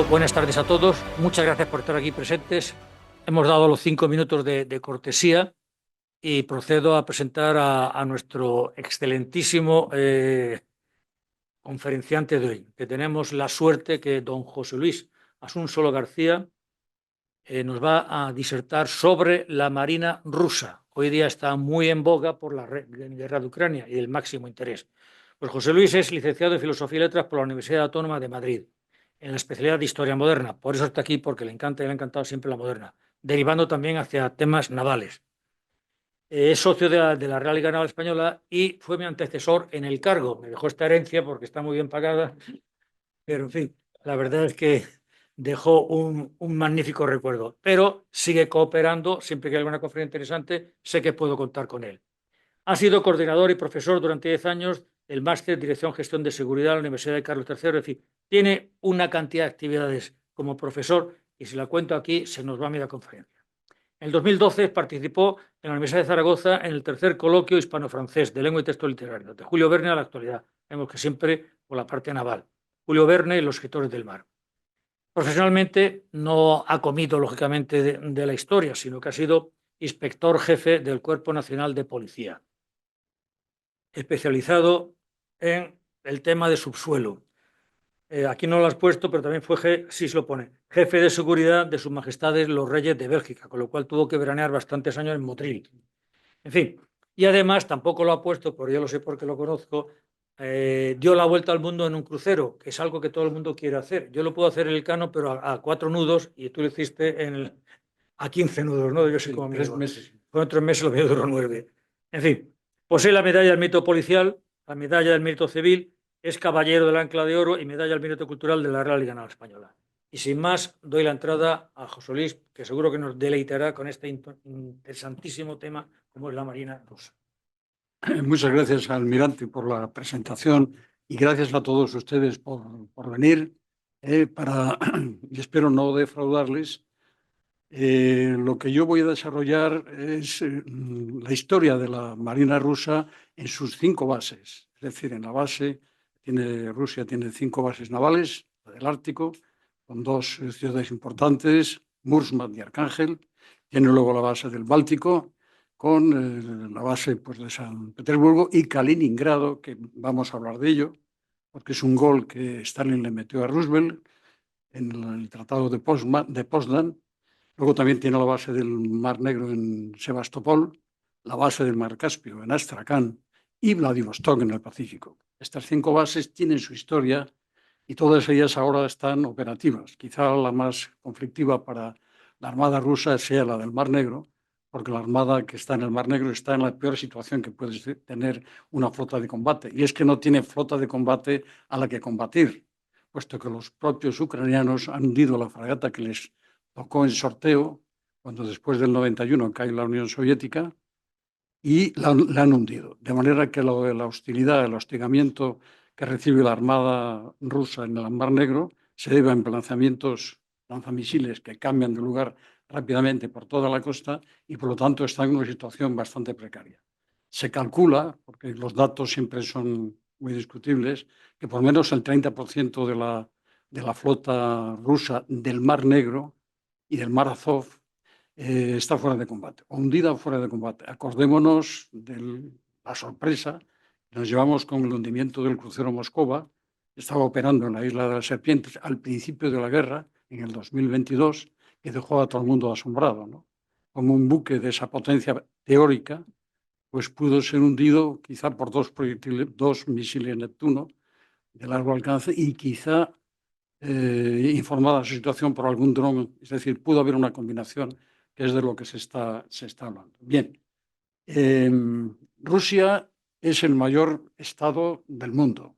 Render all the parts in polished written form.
Buenas tardes a todos. Muchas gracias por estar aquí presentes. Hemos dado los 5 minutos de cortesía y procedo a presentar a nuestro excelentísimo conferenciante de hoy, que tenemos la suerte que don José Luis Asunsolo García nos va a disertar sobre la Marina rusa. Hoy día está muy en boga por la guerra de Ucrania y el máximo interés. Pues José Luis es licenciado en Filosofía y Letras por la Universidad Autónoma de Madrid, en la especialidad de Historia Moderna. Por eso está aquí, porque le encanta y le ha encantado siempre la moderna, derivando también hacia temas navales. Es socio de la Real Liga Naval Española y fue mi antecesor en el cargo. Me dejó esta herencia porque está muy bien pagada, pero en fin, la verdad es que dejó un magnífico recuerdo. Pero sigue cooperando, siempre que hay alguna conferencia interesante, sé que puedo contar con él. Ha sido coordinador y profesor durante 10 años del máster Dirección Gestión de Seguridad de la Universidad de Carlos III. Es decir, tiene una cantidad de actividades como profesor y si la cuento aquí se nos va a media conferencia. En el 2012 participó en la Universidad de Zaragoza en el tercer coloquio hispano-francés de lengua y texto literario, de Julio Verne a la actualidad. Vemos que siempre por la parte naval. Julio Verne y los escritores del mar. Profesionalmente no ha comido, lógicamente, de la historia, sino que ha sido inspector jefe del Cuerpo Nacional de Policía, especializado en el tema de subsuelo. Aquí no lo has puesto, pero también fue, sí se lo pone, jefe de seguridad de sus majestades los reyes de Bélgica, con lo cual tuvo que veranear bastantes años en Motril. En fin, y además tampoco lo ha puesto, pero yo lo sé porque lo conozco, dio la vuelta al mundo en un crucero, que es algo que todo el mundo quiere hacer. Yo lo puedo hacer en el Cano, pero a 4 nudos, y tú lo hiciste a 15 nudos, ¿no? Yo sé cómo 3 meses. Fueron 3 meses, lo mío duró 9. En fin, posee la medalla del mérito policial, la medalla del mérito civil, es caballero del Ancla de Oro y medalla del mérito cultural de la Real Liga Naval Española. Y sin más, doy la entrada a José Luis, que seguro que nos deleitará con este interesantísimo tema como es la Marina rusa. Muchas gracias, almirante, por la presentación y gracias a todos ustedes por venir. Y espero no defraudarles. Lo que yo voy a desarrollar es la historia de la Marina rusa en sus 5 bases. Es decir, en la base, Rusia tiene 5 bases navales, la del Ártico, con 2 ciudades importantes, Murmansk y Arcángel. Tiene luego la base del Báltico, con la base pues, de San Petersburgo y Kaliningrado, que vamos a hablar de ello, porque es un gol que Stalin le metió a Roosevelt en el Tratado de Potsdam. Luego también tiene la base del Mar Negro en Sebastopol, la base del Mar Caspio en Astracán y Vladivostok en el Pacífico. Estas 5 bases tienen su historia y todas ellas ahora están operativas. Quizá la más conflictiva para la Armada rusa sea la del Mar Negro, porque la Armada que está en el Mar Negro está en la peor situación que puede tener una flota de combate. Y es que no tiene flota de combate a la que combatir, puesto que los propios ucranianos han hundido la fragata que les tocó en sorteo, cuando después del 91 cae la Unión Soviética, y la han hundido. De manera que la hostilidad, el hostigamiento que recibe la Armada rusa en el Mar Negro se debe a lanzamisiles que cambian de lugar rápidamente por toda la costa y por lo tanto está en una situación bastante precaria. Se calcula, porque los datos siempre son muy discutibles, que por lo menos el 30% de la flota rusa del Mar Negro y del Mar Azov está fuera de combate, o hundida fuera de combate. Acordémonos de la sorpresa que nos llevamos con el hundimiento del crucero Moscova, que estaba operando en la isla de las Serpientes al principio de la guerra, en el 2022, que dejó a todo el mundo asombrado, ¿no? Como un buque de esa potencia teórica, pues pudo ser hundido quizá por 2 misiles Neptuno de largo alcance y quizá informada su situación por algún dron, es decir, pudo haber una combinación que es de lo que se está hablando. Bien, Rusia es el mayor estado del mundo,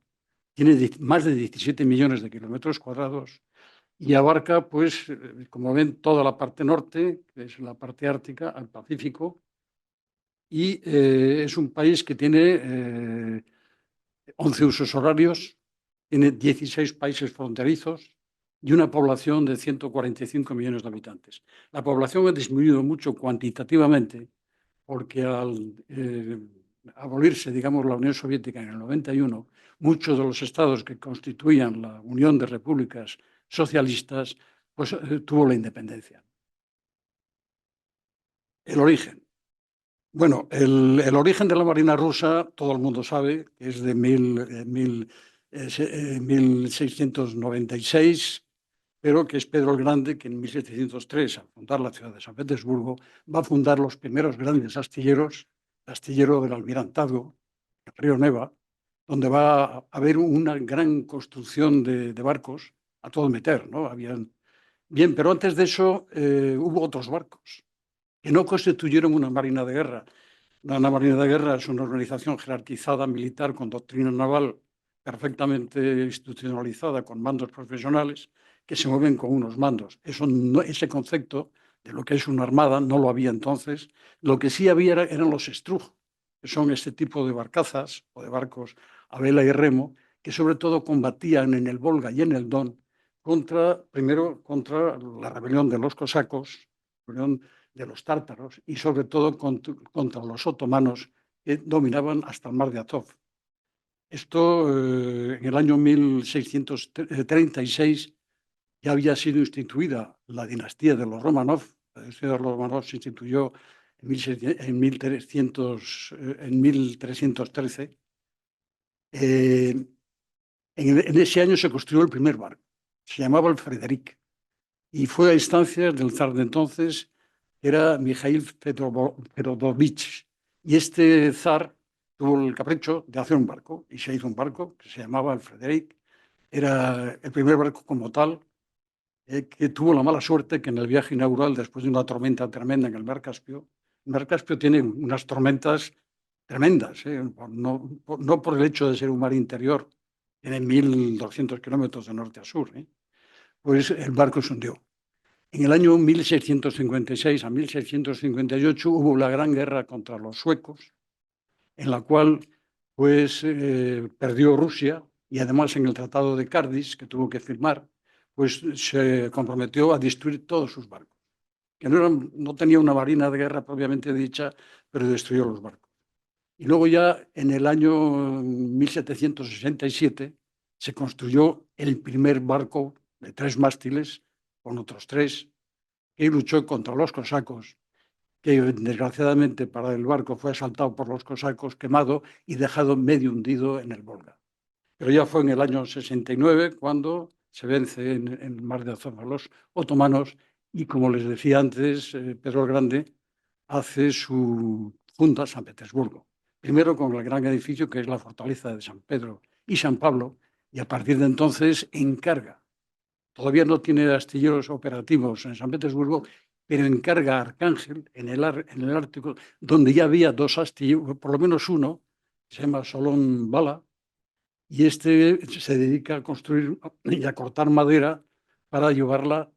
tiene más de 17 millones de kilómetros cuadrados y abarca, pues, como ven, toda la parte norte, que es la parte ártica, al Pacífico, y es un país que tiene 11 usos horarios, tiene 16 países fronterizos y una población de 145 millones de habitantes. La población ha disminuido mucho cuantitativamente porque al abolirse, digamos, la Unión Soviética en el 91, muchos de los estados que constituían la Unión de Repúblicas socialistas, pues tuvo la independencia. El origen. Bueno, el origen de la Marina rusa, todo el mundo sabe, que es de 1696, pero que es Pedro el Grande, que en 1703, al fundar la ciudad de San Petersburgo, va a fundar los primeros grandes astilleros, el astillero del Almirantazgo, el río Neva, donde va a haber una gran construcción de barcos a todo meter, ¿no? Bien, pero antes de eso hubo otros barcos que no constituyeron una marina de guerra. Una marina de guerra es una organización jerarquizada militar con doctrina naval perfectamente institucionalizada, con mandos profesionales que se mueven con unos mandos. Ese concepto de lo que es una armada no lo había entonces. Lo que sí había eran los estrug, que son este tipo de barcazas o de barcos a vela y remo, que sobre todo combatían en el Volga y en el Don primero contra la rebelión de los cosacos, de los tártaros y sobre todo contra los otomanos que dominaban hasta el mar de Azov. Esto en el año 1636 ya había sido instituida la dinastía de los Romanov. La dinastía de los Romanov se instituyó en 1313. En ese año se construyó el primer barco. Se llamaba el Frederick y fue a instancias del zar de entonces, que era Mikhail Fedorovich. Y este zar tuvo el capricho de hacer un barco, y se hizo un barco que se llamaba el Frederick. Era el primer barco como tal, que tuvo la mala suerte que en el viaje inaugural, después de una tormenta tremenda en el Mar Caspio tiene unas tormentas tremendas, no por el hecho de ser un mar interior, tiene 1.200 kilómetros de norte a sur, pues el barco se hundió. En el año 1656 a 1658 hubo la Gran Guerra contra los suecos, en la cual pues, perdió Rusia y además en el Tratado de Cádiz, que tuvo que firmar, pues se comprometió a destruir todos sus barcos, que no tenía una marina de guerra propiamente dicha, pero destruyó los barcos. Y luego ya en el año 1767 se construyó el primer barco de 3 mástiles, con otros 3, que luchó contra los cosacos, que desgraciadamente para el barco fue asaltado por los cosacos, quemado y dejado medio hundido en el Volga. Pero ya fue en el año 69 cuando se vence en el mar de Azov a los otomanos y, como les decía antes, Pedro el Grande funda San Petersburgo. Primero con el gran edificio que es la fortaleza de San Pedro y San Pablo, y a partir de entonces encarga. Todavía no tiene astilleros operativos en San Petersburgo, pero encarga a Arcángel, en el Ártico, donde ya había 2 astilleros, por lo menos uno, que se llama Solón Bala, y este se dedica a construir y a cortar madera para llevarla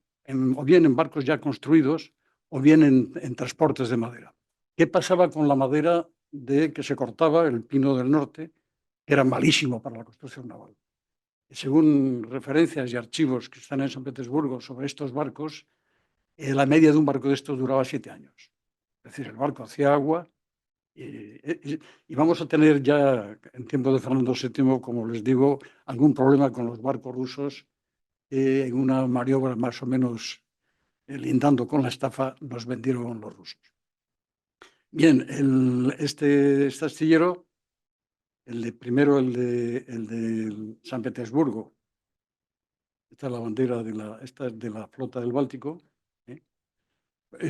o bien en barcos ya construidos o bien en transportes de madera. ¿Qué pasaba con la madera que se cortaba, el pino del norte, que era malísimo para la construcción naval? Según referencias y archivos que están en San Petersburgo sobre estos barcos, la media de un barco de estos duraba 7 años. Es decir, el barco hacía agua y vamos a tener ya en tiempo de Fernando VII, como les digo, algún problema con los barcos rusos. En una maniobra más o menos lindando con la estafa nos vendieron los rusos. Bien, este astillero, el de San Petersburgo, esta es la bandera de la flota del Báltico,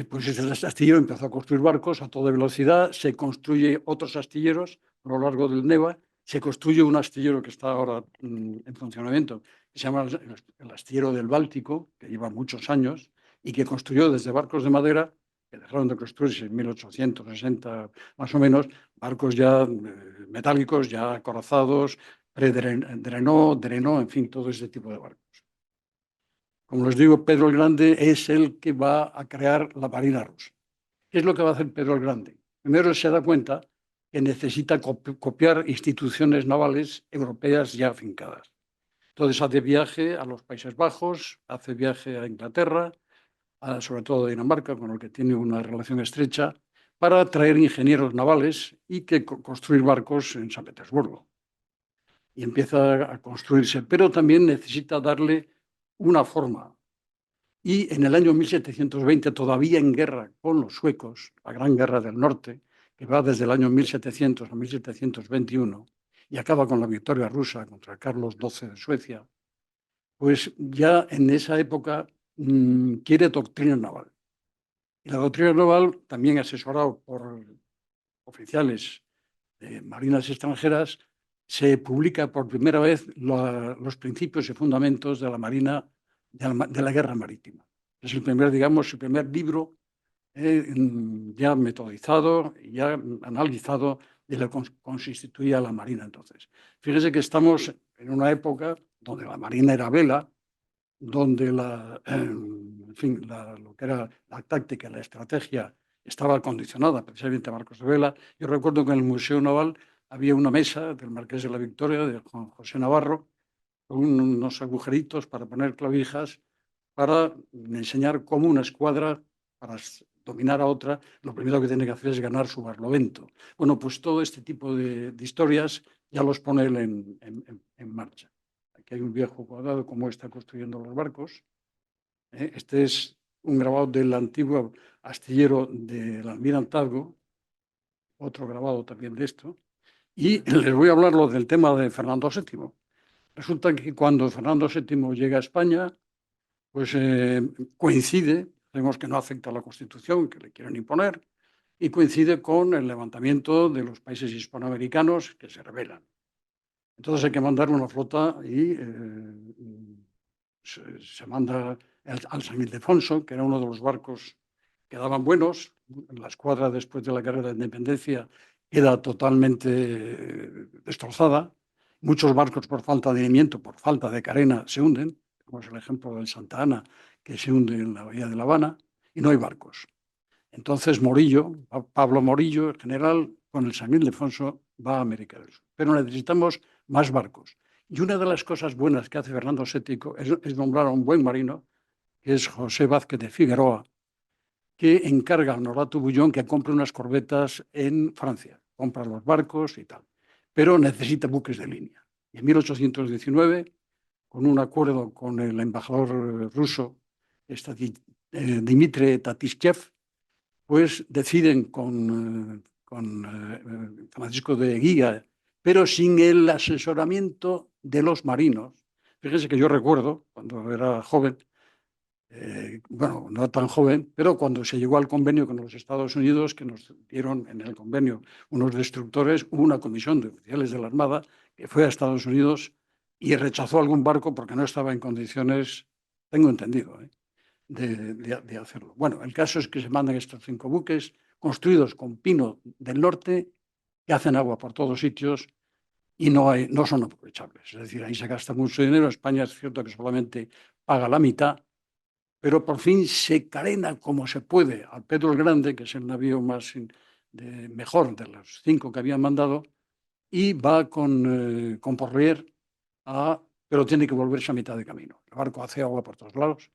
pues el astillero empezó a construir barcos a toda velocidad, se construye otros astilleros a lo largo del Neva, se construye un astillero que está ahora en funcionamiento, que se llama el astillero del Báltico, que lleva muchos años y que construyó desde barcos de madera, que dejaron de construirse en 1860 más o menos, barcos ya metálicos, ya acorazados, Drenó, en fin, todo ese tipo de barcos. Como les digo, Pedro el Grande es el que va a crear la Marina rusa. ¿Qué es lo que va a hacer Pedro el Grande? Primero se da cuenta que necesita copiar instituciones navales europeas ya afincadas. Entonces hace viaje a los Países Bajos, hace viaje a Inglaterra, sobre todo a Dinamarca, con el que tiene una relación estrecha, para traer ingenieros navales y construir barcos en San Petersburgo. Y empieza a construirse, pero también necesita darle una forma. Y en el año 1720, todavía en guerra con los suecos, la Gran Guerra del Norte, que va desde el año 1700 a 1721 y acaba con la victoria rusa contra Carlos XII de Suecia, pues ya en esa época quiere doctrina naval. Y la doctrina naval, también asesorado por oficiales de marinas extranjeras, se publica por primera vez los principios y fundamentos de la Marina, de la guerra marítima. Es el primer, digamos, el primer libro ya metodizado, ya analizado de lo que constituía la Marina entonces. Fíjese que estamos en una época donde la Marina era vela, donde en fin, lo que era la táctica, la estrategia estaba condicionada precisamente a barcos de vela. Yo recuerdo que en el Museo Naval había una mesa del Marqués de la Victoria, de Juan José Navarro, con unos agujeritos para poner clavijas, para enseñar cómo una escuadra, para dominar a otra, lo primero que tiene que hacer es ganar su barlovento. Bueno, pues todo este tipo de historias ya los pone él en marcha. Aquí hay un viejo cuadrado, cómo está construyendo los barcos. Este es un grabado del antiguo astillero del Almirantazgo, otro grabado también de esto. Y les voy a hablar del tema de Fernando VII. Resulta que cuando Fernando VII llega a España, pues coincide, vemos que no afecta a la Constitución que le quieren imponer, y coincide con el levantamiento de los países hispanoamericanos que se rebelan. Entonces hay que mandar una flota y se manda al San Ildefonso, que era uno de los barcos que daban buenos. La escuadra, después de la guerra de la independencia, queda totalmente destrozada. Muchos barcos, por falta de alineamiento, por falta de carena, se hunden, como es el ejemplo del Santa Ana, que se hunde en la bahía de La Habana, y no hay barcos. Entonces Morillo, Pablo Morillo, el general, con el San Ildefonso, va a América del Sur. Pero necesitamos más barcos. Y una de las cosas buenas que hace Fernando VII es nombrar a un buen marino, que es José Vázquez de Figueroa, que encarga al Norato Bullón que compre unas corbetas en Francia. Compra los barcos y tal. Pero necesita buques de línea. Y en 1819, con un acuerdo con el embajador ruso, Dmitry Tatishchev, pues deciden con Francisco de Guía, pero sin el asesoramiento de los marinos. Fíjense que yo recuerdo, cuando era joven, bueno, no tan joven, pero cuando se llegó al convenio con los Estados Unidos, que nos dieron en el convenio unos destructores, hubo una comisión de oficiales de la Armada que fue a Estados Unidos y rechazó algún barco porque no estaba en condiciones, tengo entendido, de hacerlo. Bueno, el caso es que se mandan estos 5 buques construidos con pino del norte que hacen agua por todos sitios y no son aprovechables. Es decir, ahí se gasta mucho dinero. España es cierto que solamente paga la mitad, pero por fin se carena como se puede al Pedro el Grande, que es el navío mejor de los 5 que habían mandado, y va con Porlier, pero tiene que volverse a mitad de camino. El barco hace agua por todos lados.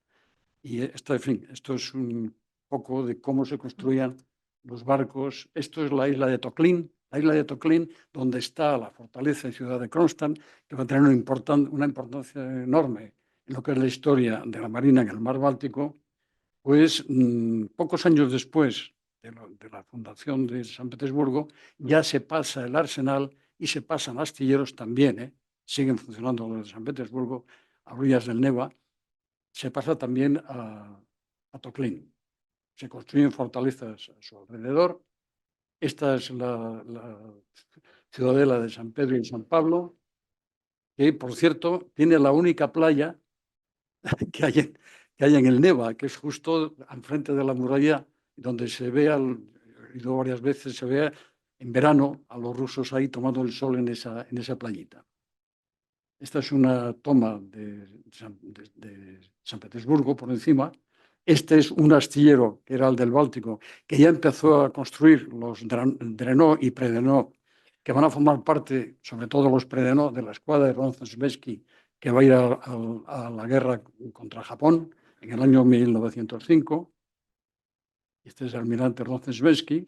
Y esto, en fin, esto es un poco de cómo se construían los barcos. Esto es la isla de Toclin, donde está la fortaleza y ciudad de Kronstadt, que va a tener una importancia enorme en lo que es la historia de la Marina en el mar Báltico. Pues pocos años después de la fundación de San Petersburgo, ya se pasa el arsenal y se pasan astilleros también, siguen funcionando los de San Petersburgo, a orillas del Neva. Se pasa también a Toclin. Se construyen fortalezas a su alrededor. Esta es la ciudadela de San Pedro y San Pablo, que, por cierto, tiene la única playa que hay en el Neva, que es justo al frente de la muralla, donde se ve, he ido varias veces, se ve en verano a los rusos ahí tomando el sol en esa playita. Esta es una toma de San Petersburgo por encima. Este es un astillero, que era el del Báltico, que ya empezó a construir los Drenó y Predenó, que van a formar parte, sobre todo los Predenó, de la escuadra de Rozhestvensky, que va a ir a la guerra contra Japón en el año 1905. Este es el almirante Rozhestvensky.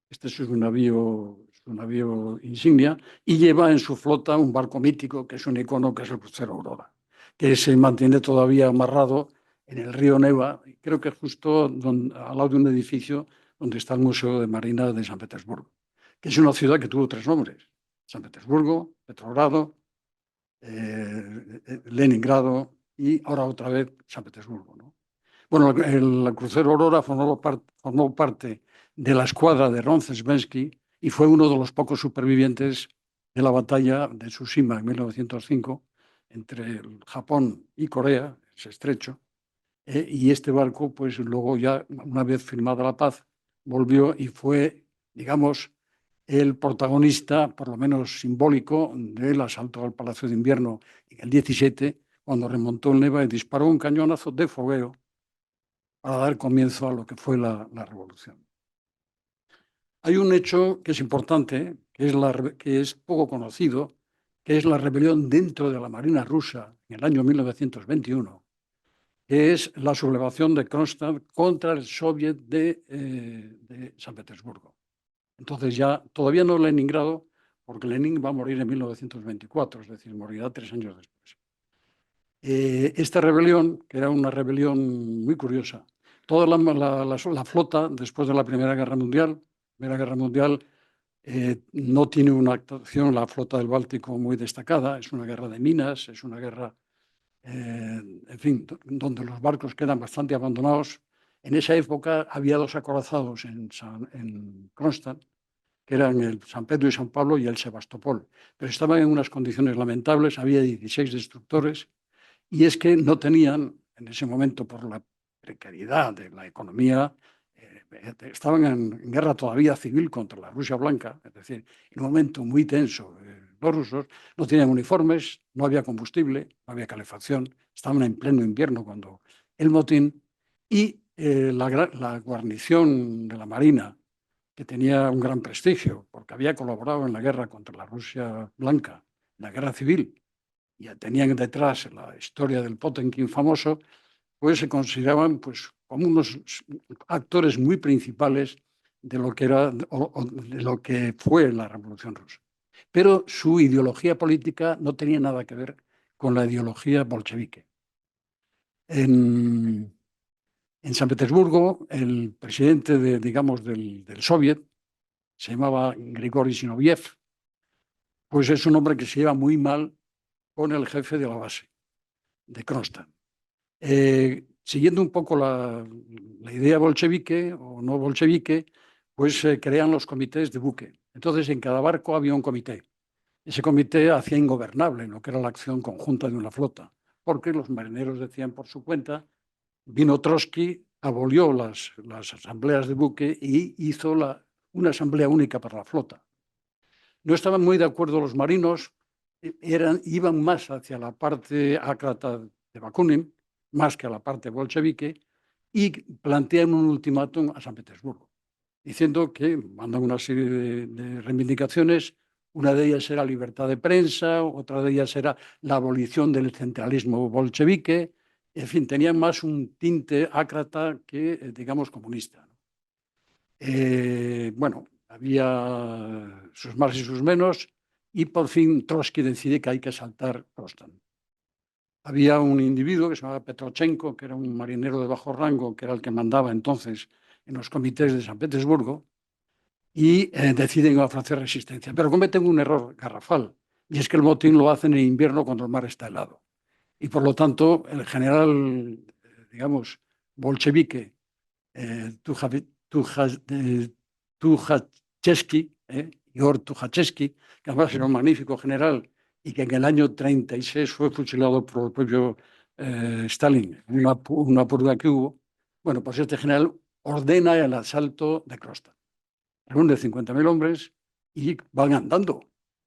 Este es su navío insignia, y lleva en su flota un barco mítico que es un icono, que es el crucero Aurora. que se mantiene todavía amarrado en el río Neva, creo que justo al lado de un edificio donde está el Museo de Marina de San Petersburgo, que es una ciudad que tuvo 3 nombres: San Petersburgo, Petrogrado, Leningrado y ahora otra vez San Petersburgo, ¿no? Bueno, el crucero Aurora formó parte de la escuadra de Roncesvalles y fue uno de los pocos supervivientes de la batalla de Tsushima en 1905 entre el Japón y Corea, ese estrecho, y este barco, pues luego ya, una vez firmada la paz, volvió y fue, digamos, el protagonista, por lo menos simbólico, del asalto al Palacio de Invierno en el 17, cuando remontó el Neva y disparó un cañonazo de fogueo para dar comienzo a lo que fue la revolución. Hay un hecho que es importante, que es poco conocido, que es la rebelión dentro de la Marina rusa en el año 1921, que es la sublevación de Kronstadt contra el Soviet de San Petersburgo. Entonces ya, todavía no Leningrado, porque Lenin va a morir en 1924, es decir, morirá 3 años después. Esta rebelión, que era una rebelión muy curiosa, toda la flota, después de la Primera Guerra Mundial, no tiene una actuación, la flota del Báltico, muy destacada, es una guerra de minas, es una guerra, en fin, donde los barcos quedan bastante abandonados. En esa época había 2 acorazados en Kronstadt, que eran el San Pedro y San Pablo y el Sebastopol, pero estaban en unas condiciones lamentables, había 16 destructores, y es que no tenían, en ese momento, por la precariedad de la economía, estaban en guerra todavía civil contra la Rusia blanca, es decir, en un momento muy tenso. Los rusos no tenían uniformes, no había combustible, no había calefacción, estaban en pleno invierno cuando el motín, y la guarnición de la Marina, que tenía un gran prestigio, porque había colaborado en la guerra contra la Rusia blanca, la guerra civil, y tenían detrás la historia del Potemkin famoso, pues se consideraban, pues, como unos actores muy principales de lo que era o de lo que fue la Revolución Rusa. Pero su ideología política no tenía nada que ver con la ideología bolchevique. En San Petersburgo, el presidente digamos, del Soviet se llamaba Grigori Zinoviev, pues es un hombre que se lleva muy mal con el jefe de la base, de Kronstadt. Siguiendo un poco la idea bolchevique o no bolchevique, pues se crean los comités de buque. Entonces, en cada barco había un comité. Ese comité hacía ingobernable lo que era la acción conjunta de una flota, porque los marineros decían por su cuenta. Vino Trotsky, abolió las asambleas de buque y hizo una asamblea única para la flota. No estaban muy de acuerdo los marinos, iban más hacia la parte ácrata de Bakunin, más que a la parte bolchevique, y plantean un ultimátum a San Petersburgo, diciendo que mandan una serie de reivindicaciones. Una de ellas era libertad de prensa, otra de ellas era la abolición del centralismo bolchevique. En fin, tenían más un tinte ácrata que, digamos, comunista. Bueno, había sus más y sus menos, y por fin Trotsky decide que hay que saltar Kronstadt. Había un individuo que se llamaba Petrochenko, que era un marinero de bajo rango, que era el que mandaba entonces en los comités de San Petersburgo, y deciden ofrecer resistencia. Pero cometen un error garrafal, y es que el motín lo hacen en invierno cuando el mar está helado. Y por lo tanto, el general, digamos, bolchevique, Tukhachevsky, Igor Tukhachevsky, que además era un magnífico general y que en el año 36 fue fusilado por el propio Stalin en una purga que hubo. Bueno, pues este general ordena el asalto de Kronstadt. Reúne 50.000 hombres y van andando,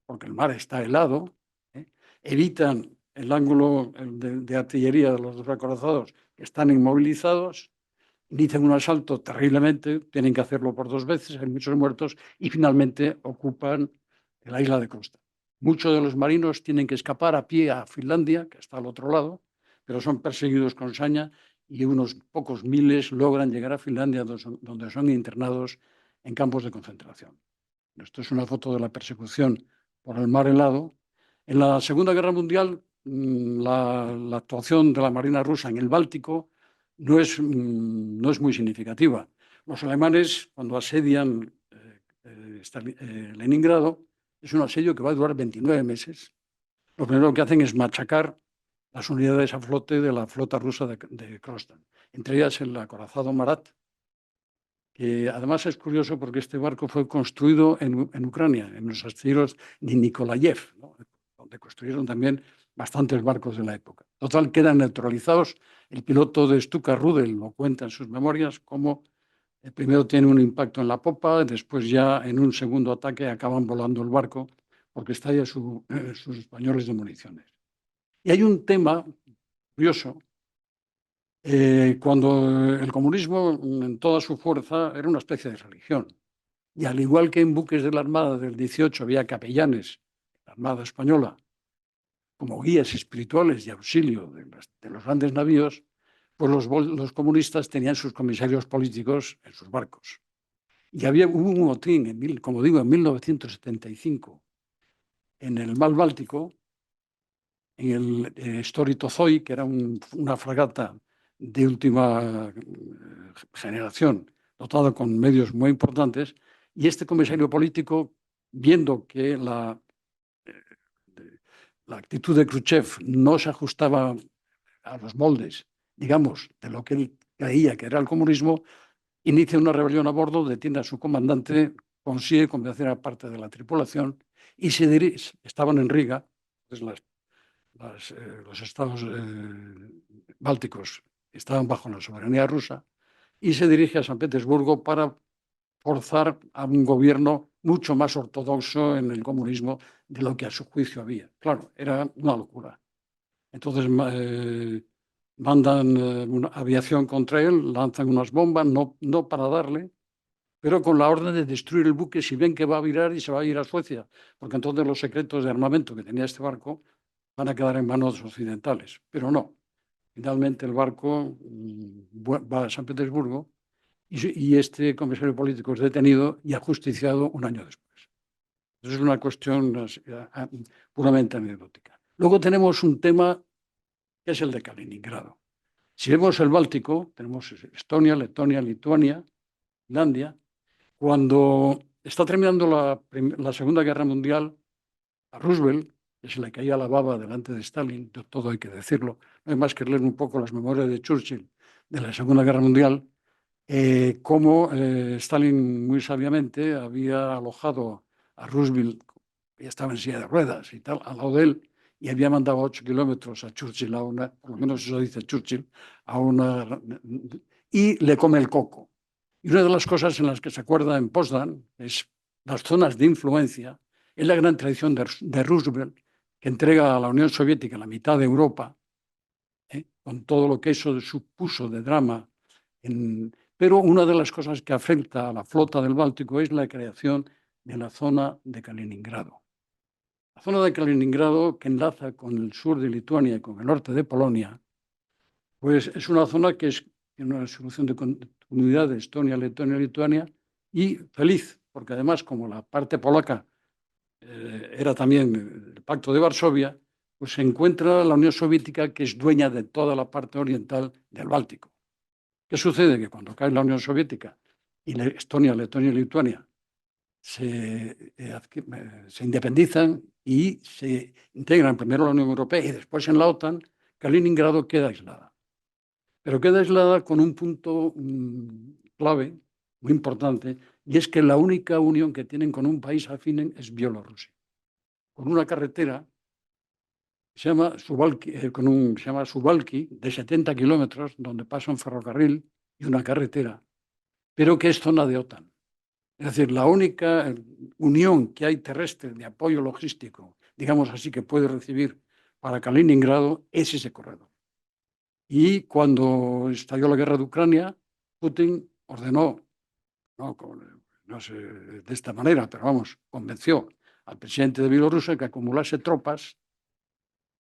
porque el mar está helado. Evitan el ángulo de artillería de los 2 acorazados, que están inmovilizados. Inician un asalto terriblemente, tienen que hacerlo por 2 veces, hay muchos muertos, y finalmente ocupan la isla de Kronstadt. Muchos de los marinos tienen que escapar a pie a Finlandia, que está al otro lado, pero son perseguidos con saña, y unos pocos miles logran llegar a Finlandia, donde son internados en campos de concentración. Esto es una foto de la persecución por el mar helado. En la Segunda Guerra Mundial, la actuación de la Marina rusa en el Báltico no es muy significativa. Los alemanes, cuando asedian Leningrado, es un asedio que va a durar 29 meses. Lo primero que hacen es machacar las unidades a flote de la flota rusa de Kronstadt, entre ellas el acorazado Marat, que además es curioso porque este barco fue construido en Ucrania, en los astilleros de Nikolayev, ¿no?, donde construyeron también bastantes barcos de la época. Total, quedan neutralizados. El piloto de Stuka Rudel lo cuenta en sus memorias como primero tiene un impacto en la popa, después ya en un segundo ataque acaban volando el barco porque estalla sus pañoles de municiones. Y hay un tema curioso. Cuando el comunismo en toda su fuerza era una especie de religión, y al igual que en buques de la Armada del 18 había capellanes, la Armada Española, como guías espirituales y auxilio de los grandes navíos, pues los comunistas tenían sus comisarios políticos en sus barcos. Y hubo un motín, como digo, en 1975, en el mar Báltico, en el Story Tozoi, que era una fragata de última generación, dotada con medios muy importantes, y este comisario político, viendo que la actitud de Khrushchev no se ajustaba a los moldes, digamos, de lo que él creía que era el comunismo, inicia una rebelión a bordo, detiene a su comandante, consigue convencer a parte de la tripulación y estaban en Riga, pues los estados bálticos estaban bajo la soberanía rusa, y se dirige a San Petersburgo para forzar a un gobierno mucho más ortodoxo en el comunismo de lo que a su juicio había. Claro, era una locura. Entonces mandan una aviación contra él, lanzan unas bombas, no para darle, pero con la orden de destruir el buque si ven que va a virar y se va a ir a Suecia, porque entonces los secretos de armamento que tenía este barco van a quedar en manos occidentales. Pero no. Finalmente el barco va a San Petersburgo y este comisario político es detenido y ajusticiado un año después. Eso es una cuestión puramente anecdótica. Luego tenemos un tema que es el de Kaliningrado. Si vemos el Báltico, tenemos Estonia, Letonia, Lituania, Finlandia. Cuando está terminando la Segunda Guerra Mundial, a Roosevelt, que se le caía la baba delante de Stalin, todo hay que decirlo, no hay más que leer un poco las memorias de Churchill de la Segunda Guerra Mundial, cómo Stalin muy sabiamente había alojado a Roosevelt, que estaba en silla de ruedas y tal, al lado de él, y había mandado 8 kilómetros a Churchill, por lo menos eso dice Churchill, y le come el coco. Y una de las cosas en las que se acuerda en Potsdam es las zonas de influencia. Es la gran tradición de Roosevelt, que entrega a la Unión Soviética la mitad de Europa, con todo lo que eso supuso de drama. Pero una de las cosas que afecta a la flota del Báltico es la creación de la zona de Kaliningrado. La zona de Kaliningrado, que enlaza con el sur de Lituania y con el norte de Polonia, pues es una zona que tiene una solución de continuidad de Estonia, Letonia, Lituania, y feliz, porque además, como la parte polaca era también el Pacto de Varsovia, pues se encuentra la Unión Soviética, que es dueña de toda la parte oriental del Báltico. ¿Qué sucede? Que cuando cae la Unión Soviética y Estonia, Letonia y Lituania se independizan y se integran primero a la Unión Europea y después en la OTAN, Kaliningrado queda aislada. Pero queda aislada con un punto clave, muy importante, y es que la única unión que tienen con un país afín es Bielorrusia, con una carretera que se llama Suwałki, de 70 kilómetros, donde pasa un ferrocarril y una carretera, pero que es zona de OTAN. Es decir, la única unión que hay terrestre de apoyo logístico, digamos así, que puede recibir para Kaliningrado es ese corredor. Y cuando estalló la guerra de Ucrania, Putin ordenó, no sé de esta manera, pero vamos, convenció al presidente de Bielorrusia que acumulase tropas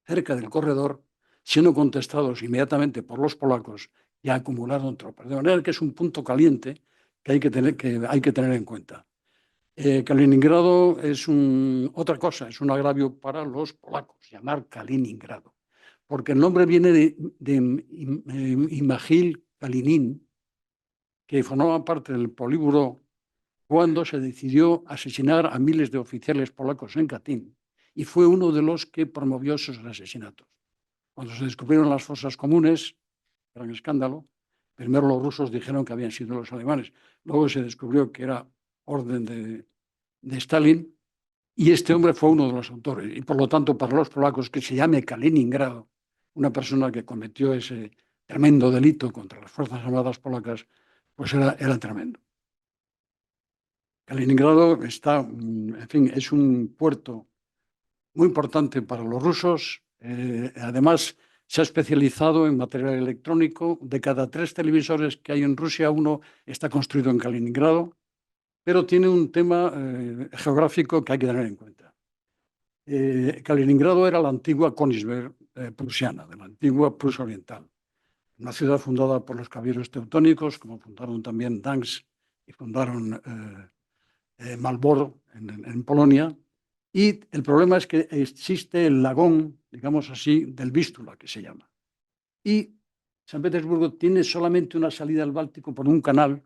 cerca del corredor, siendo contestados inmediatamente por los polacos, ya acumularon tropas. De manera que es un punto caliente que hay que tener en cuenta. Kaliningrado es otra cosa, es un agravio para los polacos, llamar Kaliningrado, porque el nombre viene de Imagil Kalinin, que formaba parte del Politburó cuando se decidió asesinar a miles de oficiales polacos en Katyn, y fue uno de los que promovió esos asesinatos. Cuando se descubrieron las fosas comunes, gran escándalo, primero los rusos dijeron que habían sido los alemanes, luego se descubrió que era orden de Stalin, y este hombre fue uno de los autores. Y por lo tanto, para los polacos, que se llame Kaliningrado, una persona que cometió ese tremendo delito contra las Fuerzas Armadas polacas, pues era tremendo. Kaliningrado está, en fin, es un puerto muy importante para los rusos. Además, se ha especializado en material electrónico. De cada 3 televisores que hay en Rusia, uno está construido en Kaliningrado, pero tiene un tema geográfico que hay que tener en cuenta. Kaliningrado era la antigua Königsberg prusiana, de la antigua Prusia Oriental, una ciudad fundada por los caballeros teutónicos, como fundaron también Danzig y fundaron Malbork en Polonia. Y el problema es que existe el lagón, digamos así, del Vístula, que se llama. Y San Petersburgo tiene solamente una salida al Báltico por un canal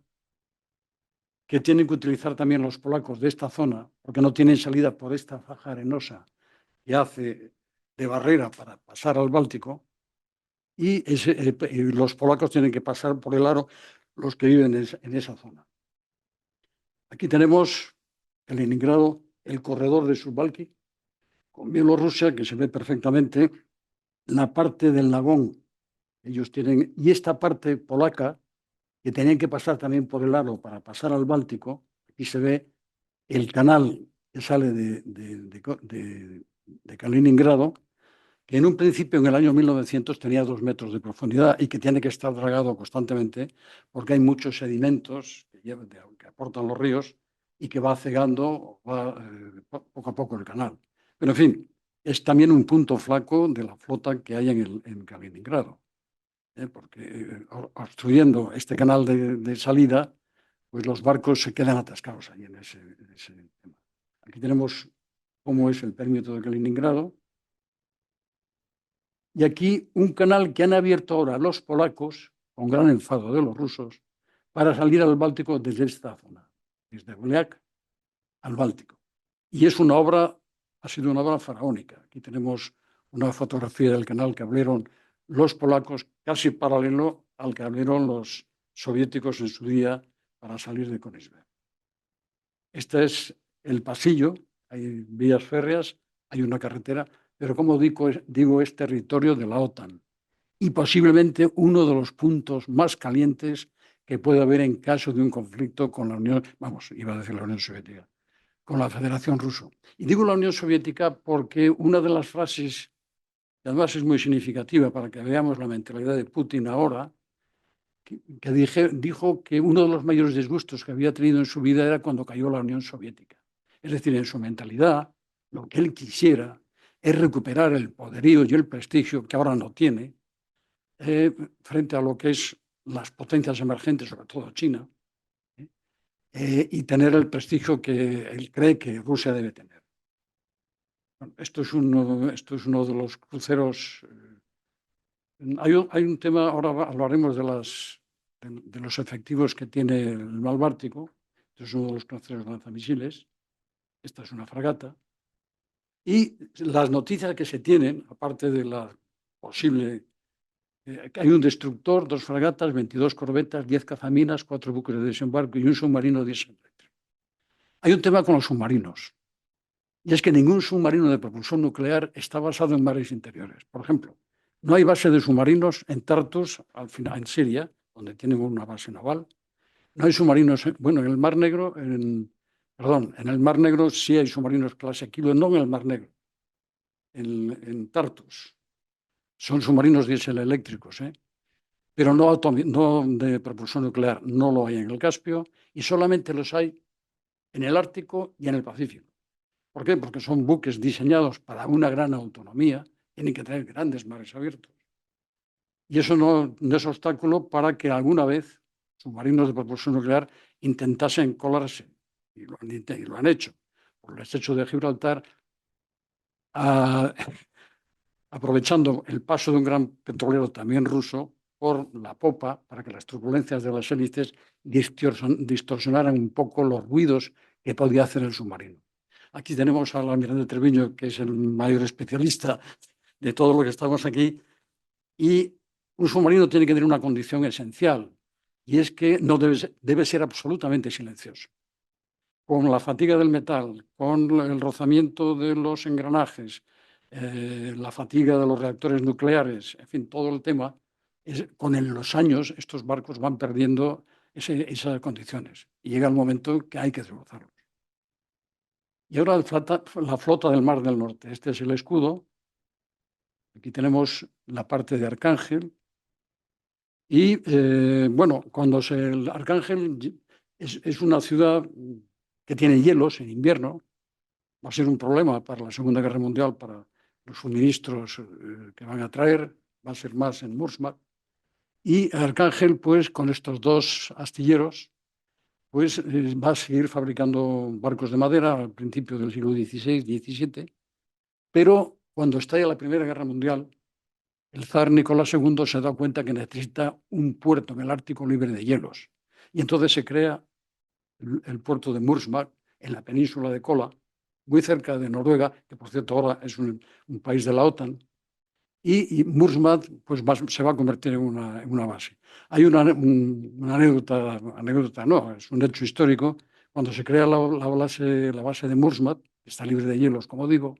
que tienen que utilizar también los polacos de esta zona, porque no tienen salida por esta faja arenosa que hace de barrera para pasar al Báltico. Y los polacos tienen que pasar por el aro, los que viven en esa zona. Aquí tenemos Kaliningrado, el corredor de Suwałki, con Bielorrusia, que se ve perfectamente, la parte del lagón ellos tienen, y esta parte polaca, que tenían que pasar también por el aro para pasar al Báltico. Aquí se ve el canal que sale de Kaliningrado, que en un principio, en el año 1900, tenía 2 metros de profundidad y que tiene que estar dragado constantemente porque hay muchos sedimentos que aportan los ríos y que va cegando poco a poco el canal. Pero, en fin, es también un punto flaco de la flota que hay en Kaliningrado, porque obstruyendo este canal de salida, pues los barcos se quedan atascados ahí en ese tema. Aquí tenemos cómo es el perímetro de Kaliningrado. Y aquí un canal que han abierto ahora los polacos, con gran enfado de los rusos, para salir al Báltico desde esta zona, desde Goliac al Báltico. Y es una obra, ha sido una obra faraónica. Aquí tenemos una fotografía del canal que abrieron los polacos, casi paralelo al que abrieron los soviéticos en su día para salir de Königsberg. Este es el pasillo, hay vías férreas, hay una carretera, pero como digo, es territorio de la OTAN y posiblemente uno de los puntos más calientes que puede haber en caso de un conflicto con la Unión, iba a decir la Unión Soviética, con la Federación Rusa. Y digo la Unión Soviética porque una de las frases, que además es muy significativa para que veamos la mentalidad de Putin ahora, que dijo que uno de los mayores disgustos que había tenido en su vida era cuando cayó la Unión Soviética. Es decir, en su mentalidad, lo que él quisiera es recuperar el poderío y el prestigio que ahora no tiene frente a lo que es las potencias emergentes, sobre todo China, y tener el prestigio que él cree que Rusia debe tener. Bueno, esto es uno de los cruceros. Hay un tema, ahora hablaremos de los efectivos que tiene el mar Báltico. Este es uno de los cruceros lanzamisiles. Esta es una fragata. Y las noticias que se tienen, aparte de la posible... hay un destructor, 2 fragatas, 22 corbetas, 10 cazaminas, 4 buques de desembarco y un submarino diesel. Hay un tema con los submarinos. Y es que ningún submarino de propulsión nuclear está basado en mares interiores. Por ejemplo, no hay base de submarinos en Tartus, al final, en Siria, donde tienen una base naval. No hay submarinos, bueno, en el Mar Negro, en el Mar Negro sí hay submarinos clase Kilo, no en el Mar Negro, en Tartus. Son submarinos diésel eléctricos, pero no de propulsión nuclear. No lo hay en el Caspio y solamente los hay en el Ártico y en el Pacífico. ¿Por qué? Porque son buques diseñados para una gran autonomía, tienen que tener grandes mares abiertos. Y eso no es obstáculo para que alguna vez submarinos de propulsión nuclear intentasen colarse y lo han hecho, por el estrecho de Gibraltar, a, aprovechando el paso de un gran petrolero también ruso por la popa, para que las turbulencias de las hélices distorsionaran un poco los ruidos que podía hacer el submarino. Aquí tenemos al almirante Treviño, que es el mayor especialista de todo lo que estamos aquí, y un submarino tiene que tener una condición esencial, y es que no debe ser absolutamente silencioso. Con la fatiga del metal, con el rozamiento de los engranajes, la fatiga de los reactores nucleares, en fin, todo el tema, con los años estos barcos van perdiendo esas condiciones y llega el momento que hay que desbrozarlos. Y ahora la flota del Mar del Norte. Este es el escudo. Aquí tenemos la parte de Arcángel. Y bueno, el Arcángel es una ciudad que tiene hielos en invierno. Va a ser un problema para la Segunda Guerra Mundial, para los suministros que van a traer. Va a ser más en Mursmat. Y Arcángel, pues con estos dos astilleros, pues va a seguir fabricando barcos de madera al principio del siglo XVI, XVII, pero cuando estalla la Primera Guerra Mundial, el zar Nicolás II se da cuenta que necesita un puerto en el Ártico libre de hielos. Y entonces se crea el puerto de Mursmark, en la península de Kola, muy cerca de Noruega, que por cierto ahora es un país de la OTAN, y Mursmat pues se va a convertir en una base. Hay una anécdota no, es un hecho histórico. Cuando se crea la base de Mursmat, que está libre de hielos, como digo,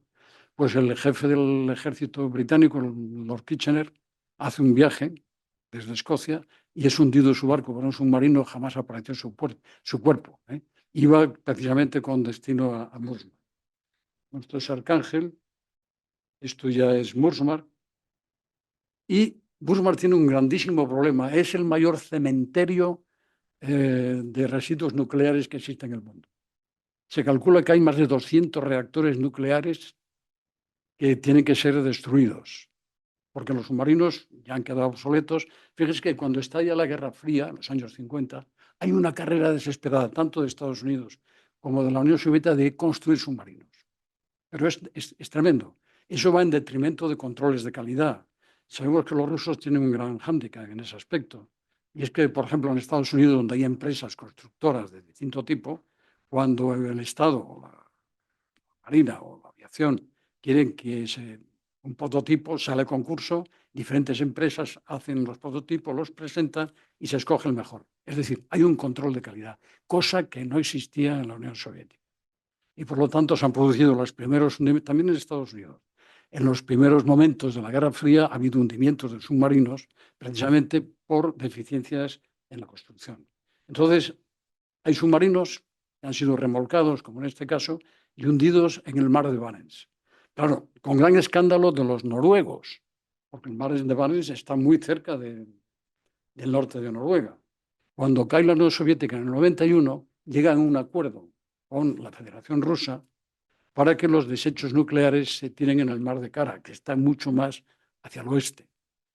pues el jefe del ejército británico, Lord Kitchener, hace un viaje desde Escocia y es hundido su barco por un submarino, jamás apareció su cuerpo. Iba precisamente con destino a Mursmat. Esto es Arcángel, esto ya es Mursmat. Y Mursmat tiene un grandísimo problema. Es el mayor cementerio de residuos nucleares que existe en el mundo. Se calcula que hay más de 200 reactores nucleares que tienen que ser destruidos, porque los submarinos ya han quedado obsoletos. Fíjense que cuando estalla la Guerra Fría, en los años 50, hay una carrera desesperada, tanto de Estados Unidos como de la Unión Soviética, de construir submarinos. Pero es tremendo. Eso va en detrimento de controles de calidad. Sabemos que los rusos tienen un gran hándicap en ese aspecto. Y es que, por ejemplo, en Estados Unidos, donde hay empresas constructoras de distinto tipo, cuando el Estado o la Marina o la aviación quieren que un prototipo sale a concurso, diferentes empresas hacen los prototipos, los presentan y se escoge el mejor. Es decir, hay un control de calidad, cosa que no existía en la Unión Soviética. Y por lo tanto se han producido los primeros, también en Estados Unidos, en los primeros momentos de la Guerra Fría ha habido hundimientos de submarinos precisamente por deficiencias en la construcción. Entonces, hay submarinos que han sido remolcados, como en este caso, y hundidos en el mar de Barents. Claro, con gran escándalo de los noruegos, porque el mar de Barents está muy cerca del norte de Noruega. Cuando cae la Unión Soviética en el 91, llegan a un acuerdo con la Federación Rusa para que los desechos nucleares se tiren en el mar de Kara, que está mucho más hacia el oeste.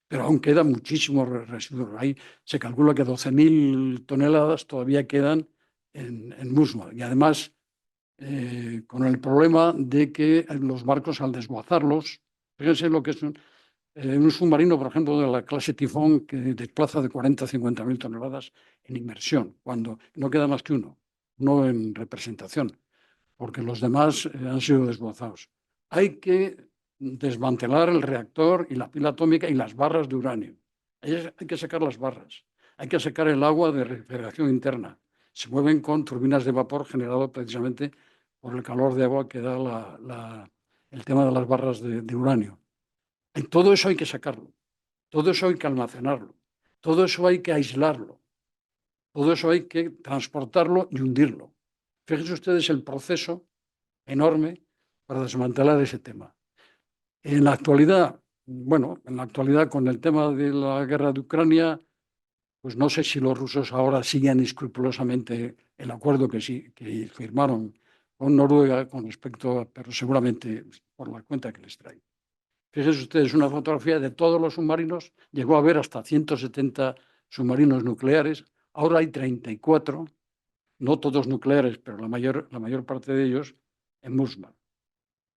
Pero aún quedan muchísimos residuos. Ahí se calcula que 12.000 toneladas todavía quedan en Mursmat. Y además, con el problema de que los barcos, al desguazarlos, fíjense lo que es un submarino, por ejemplo, de la clase Tifón, que desplaza de 40 a 50.000 toneladas en inmersión, cuando no queda más que uno en representación, porque los demás han sido desguazados. Hay que desmantelar el reactor y la pila atómica y las barras de uranio. Hay que sacar las barras, hay que sacar el agua de refrigeración interna. Se mueven con turbinas de vapor generado precisamente por el calor de agua que da el tema de las barras de uranio. Y todo eso hay que sacarlo, todo eso hay que almacenarlo, todo eso hay que aislarlo, todo eso hay que transportarlo y hundirlo. Fíjense ustedes el proceso enorme para desmantelar ese tema. En la actualidad, con el tema de la guerra de Ucrania, pues no sé si los rusos ahora siguen escrupulosamente el acuerdo que firmaron con Noruega con respecto pero seguramente por la cuenta que les trae. Fíjense ustedes una fotografía de todos los submarinos, llegó a haber hasta 170 submarinos nucleares, ahora hay 34 no todos nucleares, pero la mayor parte de ellos, en Muzma.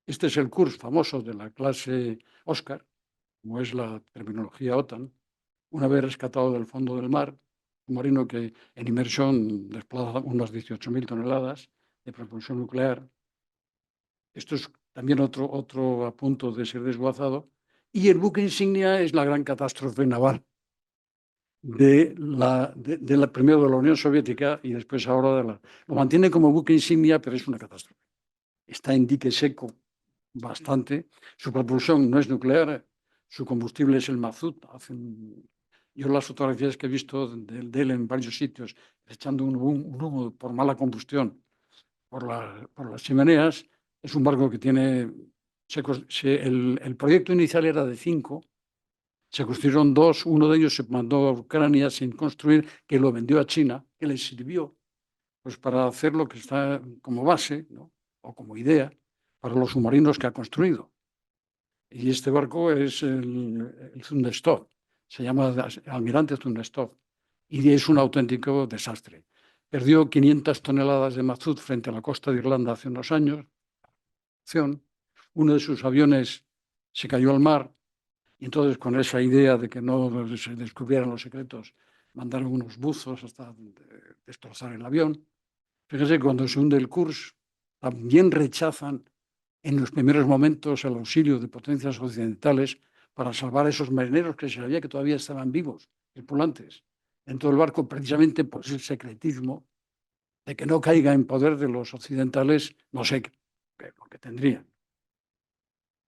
Este es el curso famoso de la clase Oscar, como es la terminología OTAN, una vez rescatado del fondo del mar, un marino que en inmersión desplaza unas 18.000 toneladas de propulsión nuclear. Esto es también otro a punto de ser desguazado. Y el buque insignia es la gran catástrofe naval primero de la Unión Soviética y después ahora lo mantiene como buque insignia, pero es una catástrofe. Está en dique seco bastante. Su propulsión no es nuclear, su combustible es el mazut. Yo las fotografías que he visto de él en varios sitios, echando un humo por mala combustión por las chimeneas, es un barco que tiene... el proyecto inicial era de 5, se construyeron 2, uno de ellos se mandó a Ucrania sin construir, que lo vendió a China, que le sirvió pues, para hacer lo que está como base, ¿no? O como idea para los submarinos que ha construido. Y este barco es el Zundestov, se llama Almirante Zundestov, y es un auténtico desastre. Perdió 500 toneladas de mazut frente a la costa de Irlanda hace unos años. Uno de sus aviones se cayó al mar y entonces con esa idea de que no se descubrieran los secretos, mandaron unos buzos hasta destrozar el avión. Fíjese, cuando se hunde el Kursk, también rechazan en los primeros momentos el auxilio de potencias occidentales para salvar a esos marineros que se sabía que todavía estaban vivos, tripulantes, dentro del barco, precisamente por ese secretismo de que no caiga en poder de los occidentales, no sé lo que tendrían.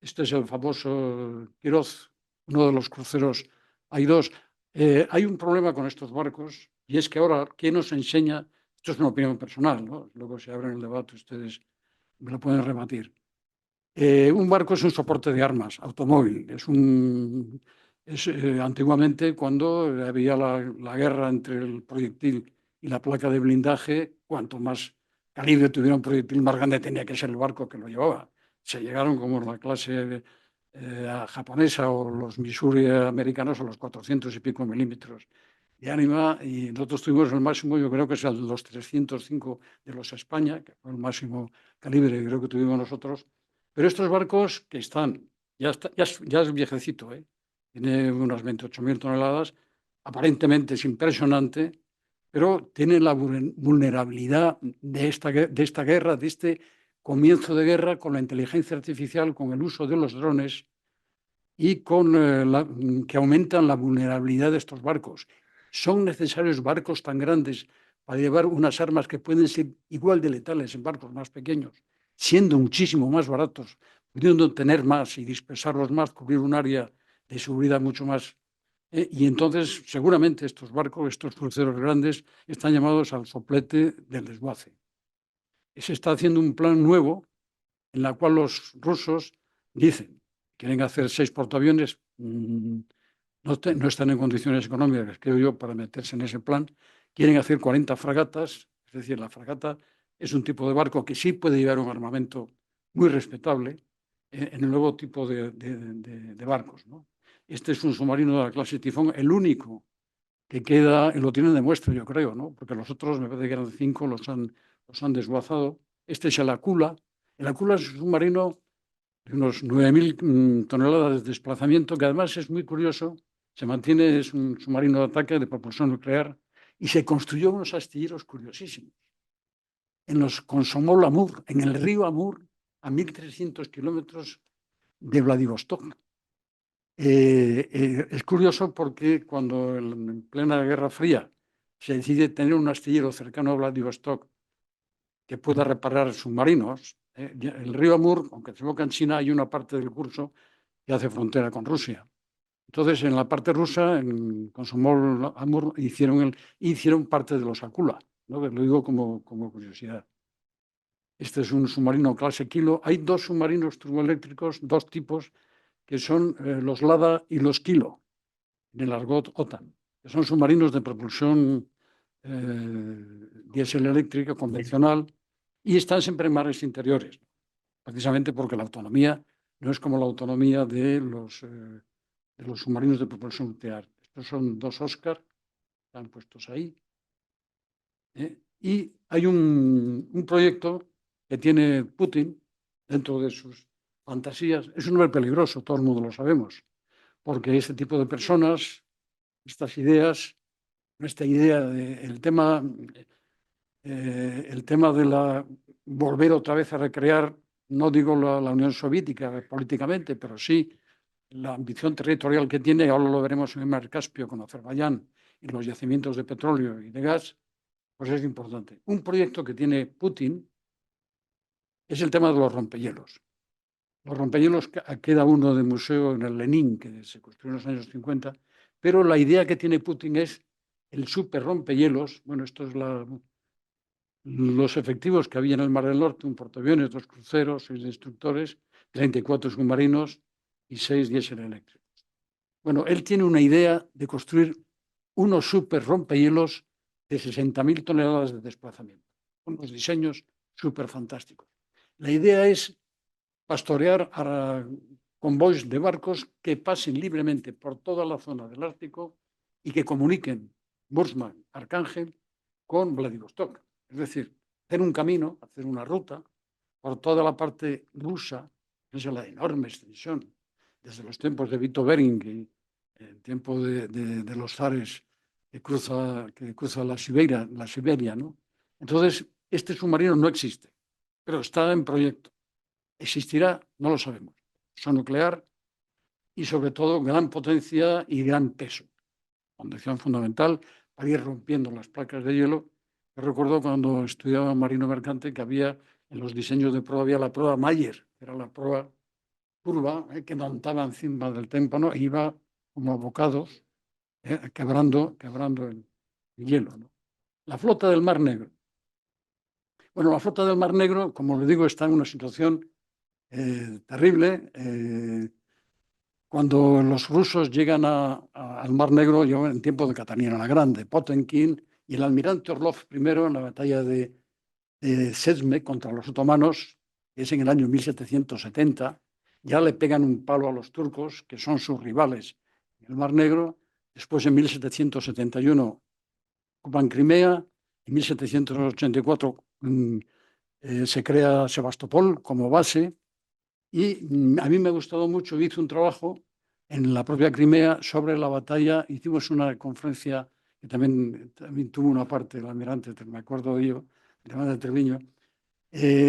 Este es el famoso Quiroz, uno de los cruceros. Hay dos. Hay un problema con estos barcos y es que ahora, ¿quién nos enseña? Esto es una opinión personal, ¿no? Luego se abre el debate, ustedes me lo pueden rebatir. Un barco es un soporte de armas, automóvil. Antiguamente, cuando había la guerra entre el proyectil y la placa de blindaje, cuanto más calibre tuviera un proyectil, más grande tenía que ser el barco que lo llevaba. Se llegaron como la clase japonesa o los Missouri americanos a los 400 y pico milímetros de ánima, y nosotros tuvimos el máximo, yo creo que es el de los 305 de los España, que fue el máximo calibre que creo que tuvimos nosotros. Pero estos barcos que ya es viejecito, tiene unas 28.000 toneladas, aparentemente es impresionante, pero tiene la vulnerabilidad de esta guerra, de este comienzo de guerra con la inteligencia artificial, con el uso de los drones y que aumentan la vulnerabilidad de estos barcos. Son necesarios barcos tan grandes para llevar unas armas que pueden ser igual de letales en barcos más pequeños, siendo muchísimo más baratos, pudiendo tener más y dispersarlos más, cubrir un área de seguridad mucho más. Y entonces, seguramente estos barcos, estos cruceros grandes, están llamados al soplete del desguace. Se está haciendo un plan nuevo en el cual los rusos dicen, quieren hacer 6 portaaviones, no están en condiciones económicas, creo yo, para meterse en ese plan. Quieren hacer 40 fragatas, es decir, la fragata es un tipo de barco que sí puede llevar un armamento muy respetable en el nuevo tipo de barcos, ¿no? Este es un submarino de la clase Tifón, el único que queda, y lo tienen de muestra, yo creo, ¿no? Porque los otros, me parece que eran 5, los han desguazado. Este es el Aquila. El Aquila es un submarino de unos 9.000 toneladas de desplazamiento, que además es muy curioso, se mantiene, es un submarino de ataque de propulsión nuclear, y se construyó unos astilleros curiosísimos. En los Komsomol Amur, en el río Amur, a 1.300 kilómetros de Vladivostok. Es curioso porque cuando en plena Guerra Fría se decide tener un astillero cercano a Vladivostok que pueda reparar submarinos, el río Amur, aunque se desemboca en China, hay una parte del curso que hace frontera con Rusia. Entonces, en la parte rusa, en Komsomol Amur, hicieron parte de los Akula, ¿no? Lo digo como curiosidad. Este es un submarino clase Kilo. Hay 2 submarinos turboeléctricos, 2 tipos, que son los Lada y los Kilo, en el argot OTAN, que son submarinos de propulsión diésel eléctrica convencional y están siempre en mares interiores, precisamente porque la autonomía no es como la autonomía de los submarinos de propulsión nuclear. Estos son 2 Oscar, están puestos ahí. Y hay un proyecto que tiene Putin dentro de sus fantasías. Es un hombre peligroso, todo el mundo lo sabemos, porque este tipo de personas, estas ideas, esta idea del tema, el tema de volver otra vez a recrear, no digo la Unión Soviética políticamente, pero sí la ambición territorial que tiene, ahora lo veremos en el Mar Caspio con Azerbaiyán y los yacimientos de petróleo y de gas, pues es importante. Un proyecto que tiene Putin es el tema de los rompehielos. Los rompehielos queda uno de museo en el Lenin, que se construyó en los años 50, pero la idea que tiene Putin es el super rompehielos. Bueno, esto es los efectivos que había en el Mar del Norte, un portaaviones, 2 cruceros, 6 destructores, 34 submarinos y 6 diésel eléctricos. Bueno, él tiene una idea de construir unos super rompehielos de 60.000 toneladas de desplazamiento. Unos diseños súper fantásticos. La idea es pastorear a convoys de barcos que pasen libremente por toda la zona del Ártico y que comuniquen Murmansk, Arcángel, con Vladivostok. Es decir, hacer un camino, hacer una ruta por toda la parte rusa, que es la enorme extensión, desde los tiempos de Vito Bering y el tiempo de los zares que cruza la Siberia, ¿no? Entonces, este submarino no existe, pero está en proyecto. ¿Existirá? No lo sabemos. Uso nuclear y, sobre todo, gran potencia y gran peso. Condición fundamental para ir rompiendo las placas de hielo. Yo recuerdo cuando estudiaba marino mercante que había en los diseños de proa, había la proa Mayer, que era la proa curva que montaba encima del témpano e iba como abocados, quebrando el hielo, ¿no? La flota del Mar Negro. Bueno, la flota del Mar Negro, como le digo, está en una situación terrible. Cuando los rusos llegan al Mar Negro, yo en tiempo de Catalina la Grande, Potemkin y el almirante Orlov primero en la batalla de Sesme contra los otomanos, que es en el año 1770, ya le pegan un palo a los turcos, que son sus rivales en el Mar Negro. Después, en 1771, ocupan Crimea. En 1784 se crea Sebastopol como base. Y a mí me ha gustado mucho, hice un trabajo en la propia Crimea sobre la batalla. Hicimos una conferencia que también tuvo una parte del almirante, me acuerdo de ello, el almirante Treviño,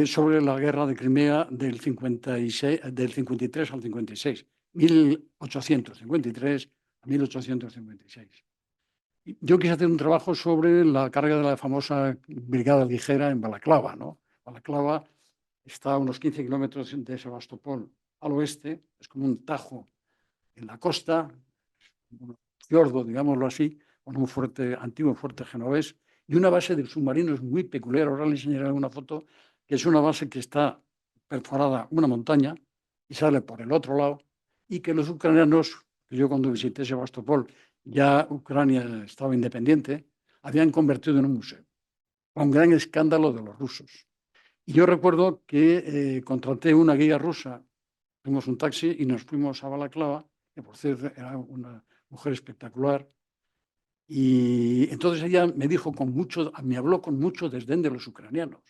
sobre la guerra de Crimea del 53 al 56, 1853 a 1856. Yo quise hacer un trabajo sobre la carga de la famosa brigada ligera en Balaclava, ¿no? Balaclava está a unos 15 kilómetros de Sebastopol al oeste, es como un tajo en la costa, un fiordo, digámoslo así, con un antiguo fuerte genovés y una base de submarinos muy peculiar. Ahora les enseñaré una foto, que es una base que está perforada una montaña y sale por el otro lado, y que los ucranianos, que yo cuando visité Sebastopol, ya Ucrania estaba independiente, habían convertido en un museo, con gran escándalo de los rusos. Y yo recuerdo que contraté una guía rusa, fuimos un taxi y nos fuimos a Balaclava, que por cierto era una mujer espectacular. Y entonces ella me habló con mucho desdén de los ucranianos.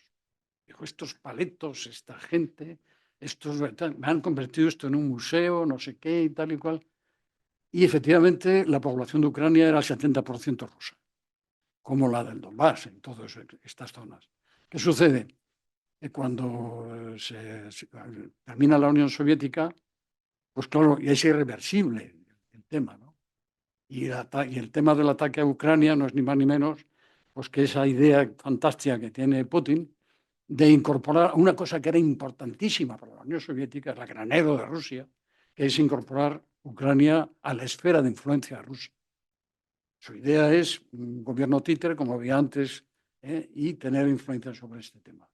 Dijo, estos paletos, esta gente, me han convertido esto en un museo, no sé qué y tal y cual. Y efectivamente la población de Ucrania era el 70% rusa, como la del Donbass, en todas estas zonas. ¿Qué sucede? Que cuando termina la Unión Soviética, pues claro, y es irreversible el tema, ¿no? Y el tema del ataque a Ucrania no es ni más ni menos pues que esa idea fantástica que tiene Putin de incorporar una cosa que era importantísima para la Unión Soviética, el granero de Rusia, que es incorporar Ucrania a la esfera de influencia rusa. Su idea es un gobierno títere, como había antes, y tener influencia sobre este tema.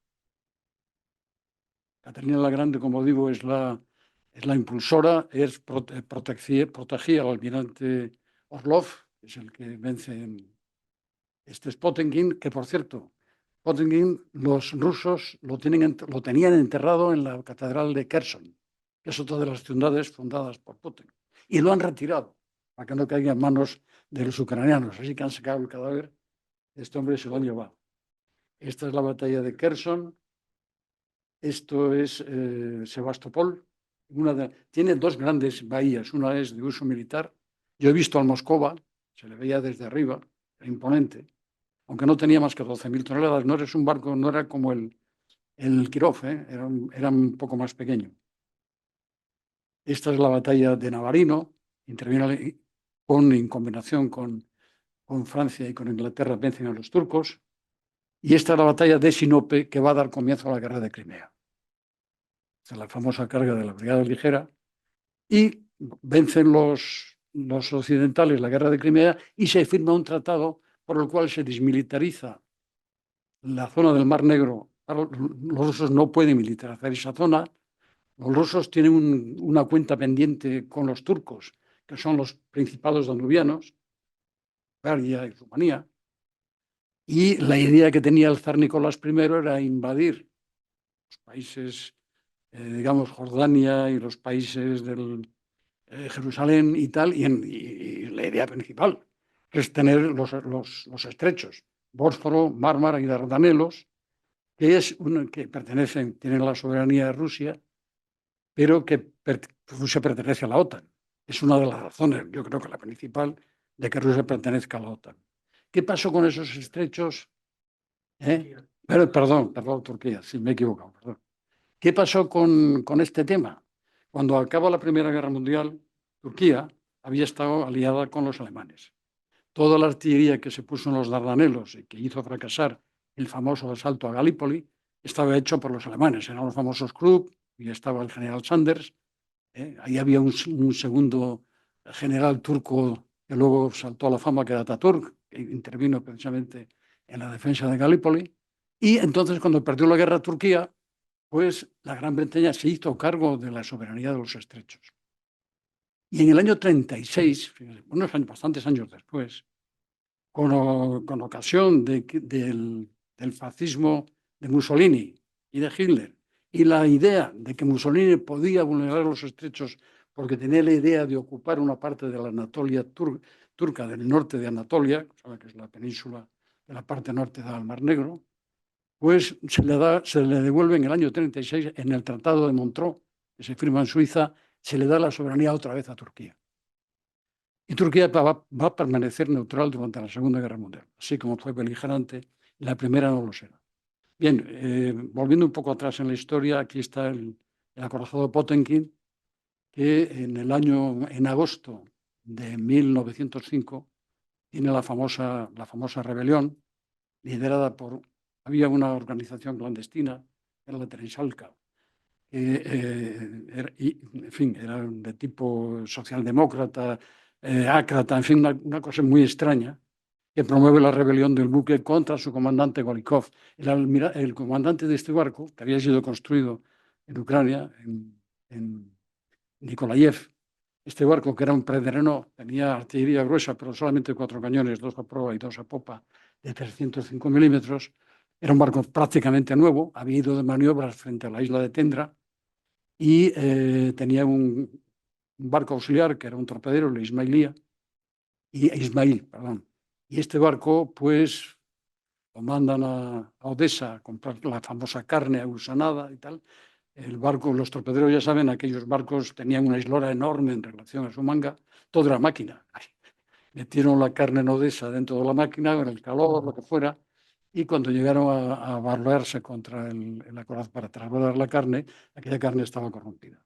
Catalina la Grande, como digo, es la impulsora, protegía al almirante Orlov, que es el que vence en este Potemkin, que por cierto, Potemkin los rusos lo tenían enterrado en la catedral de Kherson, que es otra de las ciudades fundadas por Putin, y lo han retirado para que no caiga en manos de los ucranianos. Así que han sacado el cadáver de este hombre y se lo han llevado. esta es la batalla de Kherson, esto es Sebastopol. Tiene dos grandes bahías, una es de uso militar. Yo he visto al Moscova, se le veía desde arriba, era imponente, aunque no tenía más que 12.000 toneladas, no es un barco, no era como el Kirov, era un poco más pequeño. Esta es la batalla de Navarino, interviene en combinación con Francia y con Inglaterra, vencen a los turcos. Y esta es la batalla de Sinope, que va a dar comienzo a la guerra de Crimea. Esta es la famosa carga de la Brigada Ligera. Y vencen los occidentales la guerra de Crimea y se firma un tratado por el cual se desmilitariza la zona del Mar Negro. Los rusos no pueden militarizar esa zona. Los rusos tienen una cuenta pendiente con los turcos, que son los principados danubianos, Bulgaria y Rumanía. Y la idea que tenía el zar Nicolás I era invadir los países, digamos, Jordania y los países del Jerusalén y tal, y la idea principal es tener los estrechos, Bósforo, Mármara y Dardanelos, que pertenecen, tienen la soberanía de Rusia, pero que Rusia pertenece a la OTAN. Es una de las razones, yo creo que la principal, de que Rusia pertenezca a la OTAN. ¿Qué pasó con esos estrechos? Perdón, Turquía, sí, me he equivocado, perdón. ¿Qué pasó con este tema? Cuando acaba la Primera Guerra Mundial, Turquía había estado aliada con los alemanes. Toda la artillería que se puso en los Dardanelos y que hizo fracasar el famoso asalto a Galípoli estaba hecho por los alemanes. Eran los famosos Krupp y estaba el general Sanders. Ahí había un segundo general turco que luego saltó a la fama, que era Ataturk, que intervino precisamente en la defensa de Galípoli. Y entonces, cuando perdió la guerra Turquía, pues la Gran Bretaña se hizo cargo de la soberanía de los estrechos. Y en el año 36, unos años, bastantes años después, con ocasión del fascismo de Mussolini y de Hitler, y la idea de que Mussolini podía vulnerar los estrechos porque tenía la idea de ocupar una parte de la Anatolia turca, del norte de Anatolia, que es la península de la parte norte del Mar Negro, pues se le devuelve en el año 36, en el Tratado de Montreux, que se firma en Suiza, se le da la soberanía otra vez a Turquía. Y Turquía va a permanecer neutral durante la Segunda Guerra Mundial, así como fue beligerante, la primera no lo será. Bien, volviendo un poco atrás en la historia, aquí está el acorazado Potemkin, que en agosto de 1905 tiene la famosa rebelión liderada había una organización clandestina, era la Terensalca, en fin, era de tipo socialdemócrata, ácrata, en fin, una cosa muy extraña, que promueve la rebelión del buque contra su comandante Golikov. El comandante de este barco, que había sido construido en Ucrania, en Nikolayev, este barco, que era un predrenó, tenía artillería gruesa, pero solamente 4 cañones, 2 a proa y 2 a popa, de 305 milímetros. Era un barco prácticamente nuevo, había ido de maniobras frente a la isla de Tendra y tenía un barco auxiliar, que era un torpedero, el Ismail, perdón. Y este barco, pues, lo mandan a Odessa a comprar la famosa carne agusanada y tal. El barco, los torpederos, ya saben, aquellos barcos tenían una eslora enorme en relación a su manga, todo era máquina. Metieron la carne en Odessa dentro de la máquina, con el calor, lo que fuera, y cuando llegaron a barrearse contra el acorazado para trasladar la carne, aquella carne estaba corrompida.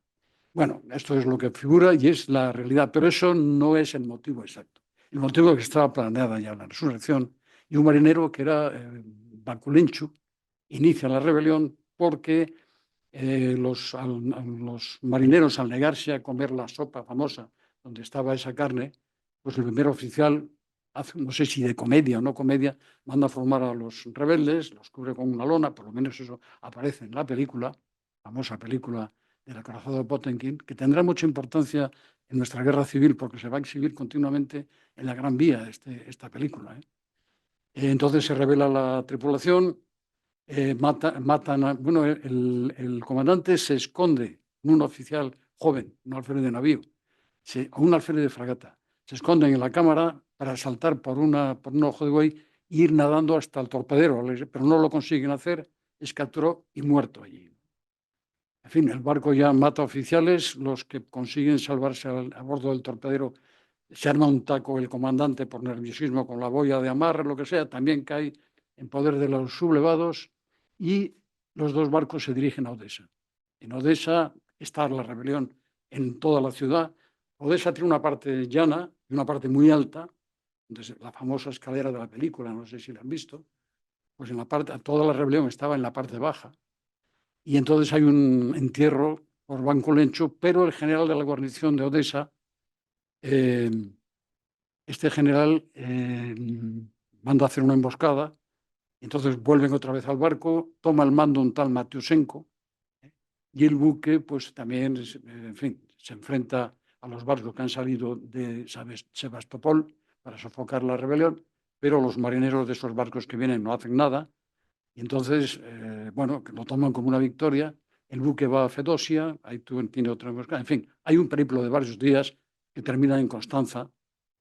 Bueno, esto es lo que figura y es la realidad, pero eso no es el motivo exacto. El motivo es que estaba planeada ya la resurrección, y un marinero que era Bakulinchu inicia la rebelión porque los marineros, al negarse a comer la sopa famosa donde estaba esa carne, pues el primer oficial, no sé si de comedia o no comedia, manda a formar a los rebeldes, los cubre con una lona, por lo menos eso aparece en la película, famosa película del acorazado de Potemkin, que tendrá mucha importancia en nuestra guerra civil porque se va a exhibir continuamente en la Gran Vía esta película. Entonces se revela la tripulación, bueno, el comandante se esconde, un oficial joven, un alférez de navío, un alférez de fragata, se esconden en la cámara para saltar por un ojo de buey ir nadando hasta el torpedero, pero no lo consiguen hacer, es capturado y muerto allí. En fin, el barco ya mata oficiales, los que consiguen salvarse a bordo del torpedero, se arma un taco el comandante por nerviosismo con la boya de amarre, lo que sea, también cae en poder de los sublevados y los dos barcos se dirigen a Odessa. En Odessa está la rebelión en toda la ciudad. Odessa tiene una parte llana y una parte muy alta, entonces, la famosa escalera de la película, no sé si la han visto, pues toda la rebelión estaba en la parte baja. Y entonces hay un entierro por Banco Lencho, pero el general de la guarnición de Odessa, eh, este general manda a hacer una emboscada, entonces vuelven otra vez al barco, toma el mando un tal Matiusenko, y el buque pues también, en fin, se enfrenta a los barcos que han salido de Sebastopol para sofocar la rebelión, pero los marineros de esos barcos que vienen no hacen nada, y entonces, bueno, lo toman como una victoria. El buque va a Fedosia, ahí tiene otra emboscada. En fin, hay un periplo de varios días que termina en Constanza,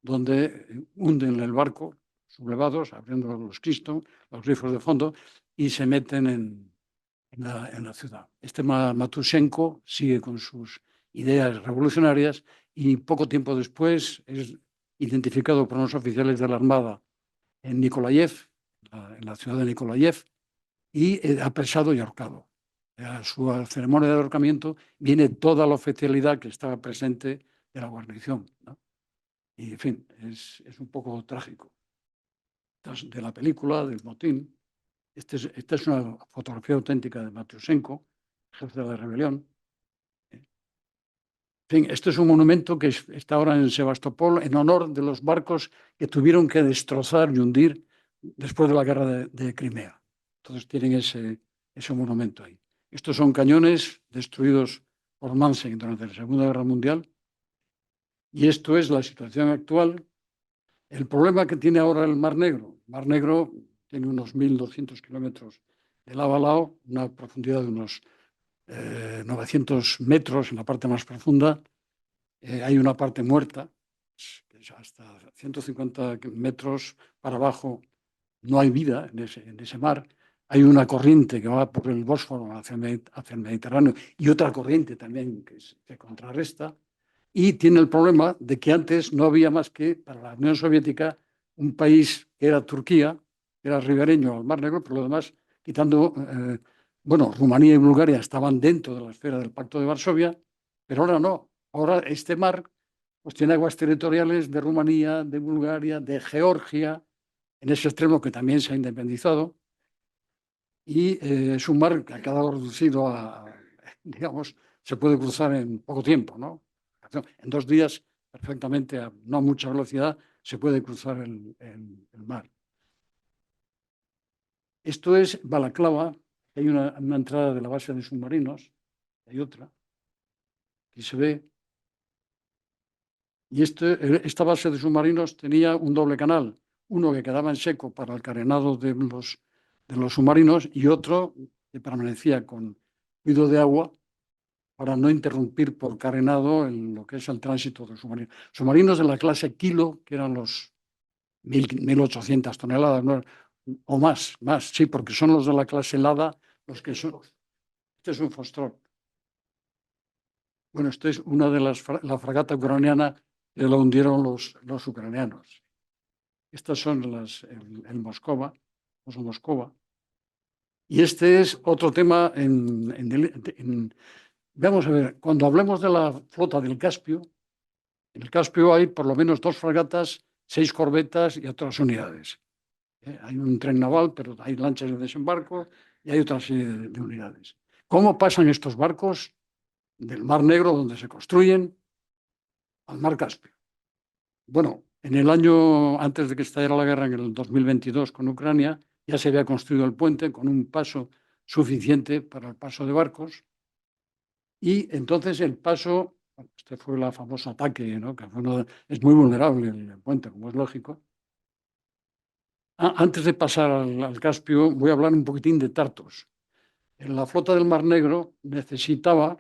donde hunden el barco, sublevados, abriendo los Keystone, los grifos de fondo, y se meten en la ciudad. Este Matusenko sigue con sus ideas revolucionarias y poco tiempo después es identificado por unos oficiales de la Armada en Nikolayev, en la ciudad de Nikolayev, y apresado y ahorcado. A su ceremonia de ahorcamiento viene toda la oficialidad que estaba presente de la guarnición, ¿no? Y, en fin, es un poco trágico. De la película, del motín. Esta es una fotografía auténtica de Matiusenko, jefe de la rebelión. En fin, este es un monumento que está ahora en Sebastopol en honor de los barcos que tuvieron que destrozar y hundir después de la guerra de Crimea. Entonces tienen ese monumento ahí. Estos son cañones destruidos por Manstein durante la Segunda Guerra Mundial. Y esto es la situación actual. El problema que tiene ahora el Mar Negro tiene unos 1.200 kilómetros de lado a lado, una profundidad de unos 900 metros en la parte más profunda. Hay una parte muerta, que es hasta 150 metros para abajo no hay vida en ese mar. Hay una corriente que va por el Bósforo hacia el Mediterráneo y otra corriente también que contrarresta. Y tiene el problema de que antes no había más que, para la Unión Soviética, un país que era Turquía, que era ribereño al Mar Negro, pero lo demás, quitando, bueno, Rumanía y Bulgaria estaban dentro de la esfera del Pacto de Varsovia, pero ahora no. Ahora este mar pues, tiene aguas territoriales de Rumanía, de Bulgaria, de Georgia, en ese extremo que también se ha independizado, y es un mar que ha quedado reducido digamos, se puede cruzar en poco tiempo, ¿no? En 2 días, perfectamente, a no mucha velocidad, se puede cruzar el mar. Esto es Balaclava, hay una entrada de la base de submarinos, hay otra, aquí se ve, y esta base de submarinos tenía un doble canal, uno que quedaba en seco para el carenado de los submarinos y otro que permanecía con fluido de agua para no interrumpir por carenado lo que es el tránsito de submarinos. Submarinos de la clase Kilo, que eran los 1.800 toneladas, ¿no? O más, sí, porque son los de la clase Lada los que son. Este es un Foxtrot. Bueno, esto es una de la fragata ucraniana que la hundieron los ucranianos. Estas son el Moscova, los Moscova. Y este es otro tema vamos a ver, cuando hablemos de la flota del Caspio, en el Caspio hay por lo menos 2 fragatas, 6 corbetas y otras unidades. Hay un tren naval, pero hay lanchas de desembarco y hay otra serie de unidades. ¿Cómo pasan estos barcos del Mar Negro, donde se construyen, al Mar Caspio? Bueno, en el año antes de que estallara la guerra, en el 2022 con Ucrania, ya se había construido el puente con un paso suficiente para el paso de barcos. Y entonces el paso, este fue el famoso ataque, ¿no? Que es muy vulnerable el puente, como es lógico. Antes de pasar al Caspio, voy a hablar un poquitín de Tartus. En la flota del Mar Negro necesita,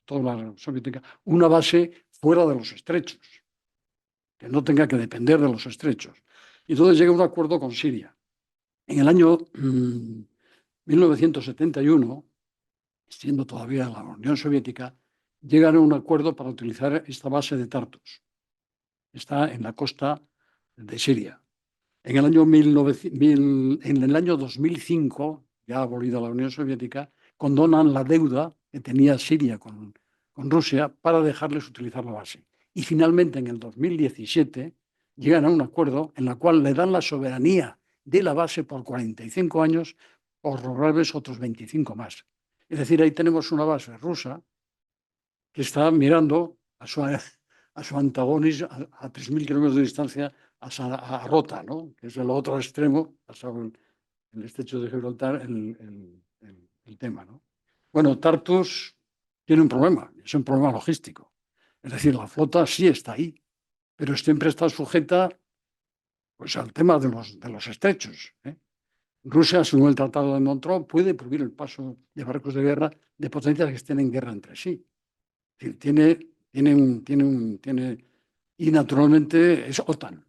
toda la soviética, una base fuera de los estrechos, que no tenga que depender de los estrechos. Y entonces llega a un acuerdo con Siria. En el año 1971, siendo todavía la Unión Soviética, llegan a un acuerdo para utilizar esta base de Tartus. Está en la costa de Siria. En el año 2005, ya abolida la Unión Soviética, condonan la deuda que tenía Siria con Rusia para dejarles utilizar la base. Y finalmente, en el 2017, llegan a un acuerdo en el cual le dan la soberanía de la base por 45 años, por prorrogarles otros 25 más. Es decir, ahí tenemos una base rusa que está mirando a su antagonista a 3.000 kilómetros de distancia, a Rota, ¿no? Que es el otro extremo, pasado el estrecho de Gibraltar, el tema, ¿no? Bueno, Tartus tiene un problema, es un problema logístico. Es decir, la flota sí está ahí, pero siempre está sujeta, pues, al tema de los estrechos, ¿eh? Rusia, según el Tratado de Montreux, puede prohibir el paso de barcos de guerra de potencias que estén en guerra entre sí. Es decir, y naturalmente es OTAN.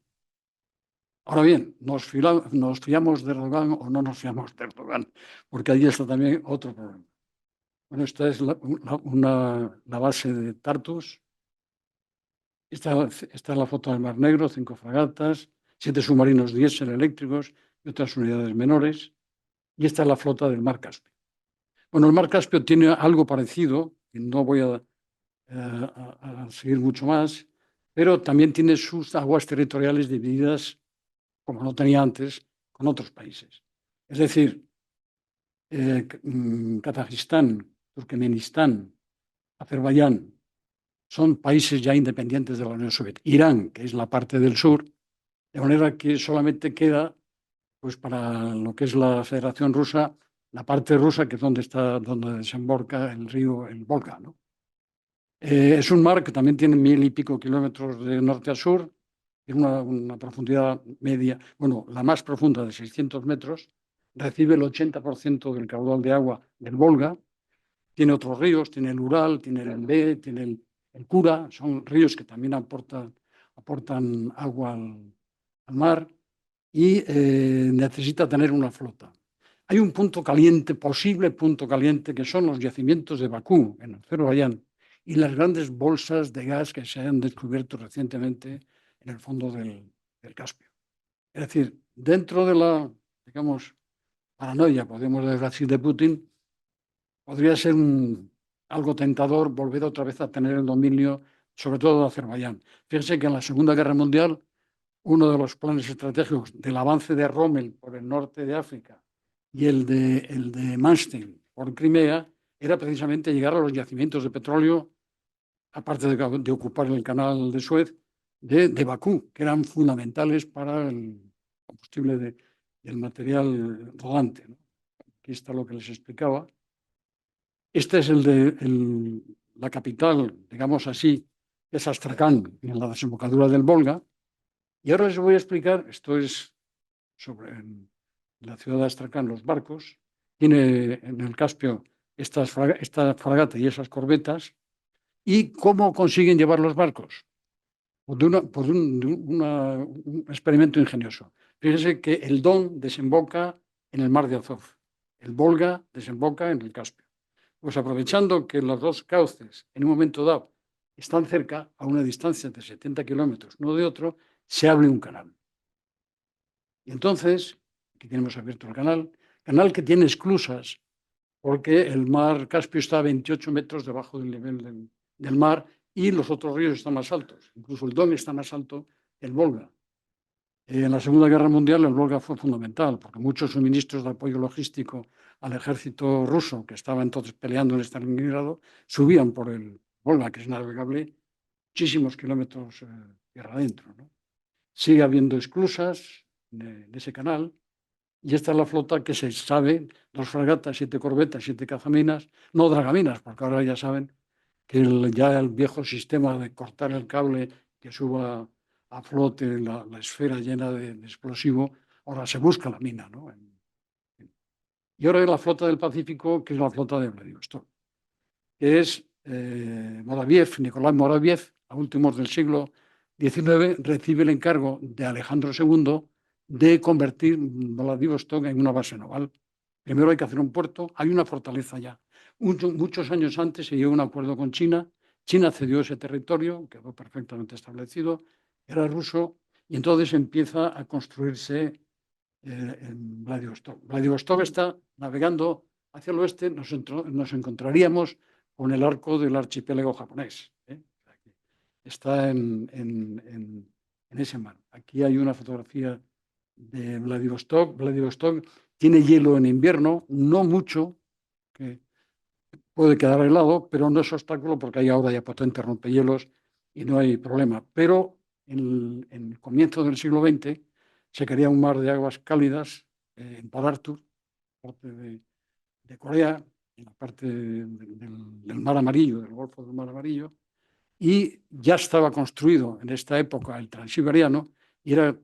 Ahora bien, ¿nos fiamos de Erdogan o no nos fiamos de Erdogan? Porque ahí está también otro problema. Bueno, esta es la base de Tartus. Esta es la foto del Mar Negro, 5 fragatas, 7 submarinos diésel eléctricos y otras unidades menores. Y esta es la flota del Mar Caspio. Bueno, el Mar Caspio tiene algo parecido, y no voy a seguir mucho más, pero también tiene sus aguas territoriales divididas, como no tenía antes, con otros países. Es decir, Kazajistán, Turkmenistán, Azerbaiyán, son países ya independientes de la Unión Soviética. Irán, que es la parte del sur, de manera que solamente queda, pues, para lo que es la Federación Rusa, la parte rusa, que es donde desemboca el río, el Volga, ¿no? Es un mar que también tiene 1.000 y pico kilómetros de norte a sur, tiene una profundidad media, bueno, la más profunda de 600 metros, recibe el 80% del caudal de agua del Volga, tiene otros ríos, tiene el Ural, tiene el Envé, tiene el Kura, son ríos que también aportan agua al mar y necesita tener una flota. Hay un punto caliente, posible punto caliente, que son los yacimientos de Bakú, en Azerbaiyán, y las grandes bolsas de gas que se han descubierto recientemente en el fondo del Caspio. Es decir, dentro de la, digamos, paranoia, podemos decir así, de Putin, podría ser algo tentador volver otra vez a tener el dominio, sobre todo de Azerbaiyán. Fíjense que en la Segunda Guerra Mundial, uno de los planes estratégicos del avance de Rommel por el norte de África y el de Manstein por Crimea era precisamente llegar a los yacimientos de petróleo, aparte de ocupar el canal de Suez, de Bakú, que eran fundamentales para el combustible del material rodante, ¿no? Aquí está lo que les explicaba. Este es la capital, digamos así, que es Astrakán, en la desembocadura del Volga. Y ahora les voy a explicar, esto es sobre la ciudad de Astrakán, los barcos. Tiene en el Caspio esta fragata y esas corbetas. ¿Y cómo consiguen llevar los barcos? Por un experimento ingenioso. Fíjense que el Don desemboca en el mar de Azov, el Volga desemboca en el Caspio. Pues aprovechando que los dos cauces en un momento dado están cerca, a una distancia de 70 kilómetros uno de otro, se abre un canal. Y entonces, aquí tenemos abierto el canal que tiene esclusas, porque el mar Caspio está a 28 metros debajo del nivel del mar y los otros ríos están más altos. Incluso el Don está más alto que el Volga. En la Segunda Guerra Mundial el Volga fue fundamental, porque muchos suministros de apoyo logístico al ejército ruso, que estaba entonces peleando en Stalingrado, subían por el Volga, que es navegable, muchísimos kilómetros tierra adentro, ¿no? Sigue habiendo esclusas de ese canal, y esta es la flota que se sabe, 2 fragatas, 7 corbetas, 7 cazaminas, no dragaminas, porque ahora ya saben que ya el viejo sistema de cortar el cable que suba a flote la esfera llena de explosivo, ahora se busca la mina, ¿no? Y ahora es la flota del Pacífico, que es la flota de Vladivostok, que es Nicolás Moraviev, a últimos del siglo XIX, recibe el encargo de Alejandro II de convertir Vladivostok en una base naval. Primero hay que hacer un puerto, hay una fortaleza ya. Muchos años antes se llegó a un acuerdo con China, China cedió ese territorio, quedó perfectamente establecido, era ruso, y entonces empieza a construirse en Vladivostok. Vladivostok está navegando hacia el oeste, nos encontraríamos con el arco del archipiélago japonés. Está en ese mar. Aquí hay una fotografía de Vladivostok. Vladivostok tiene hielo en invierno, no mucho, que puede quedar helado, pero no es obstáculo porque hay ahora ya potentes rompehielos y no hay problema. Pero en el comienzo del siglo XX se quería un mar de aguas cálidas en Port Arthur, parte de Corea, en la parte del Mar Amarillo, del Golfo del Mar Amarillo, y ya estaba construido en esta época el Transiberiano, y era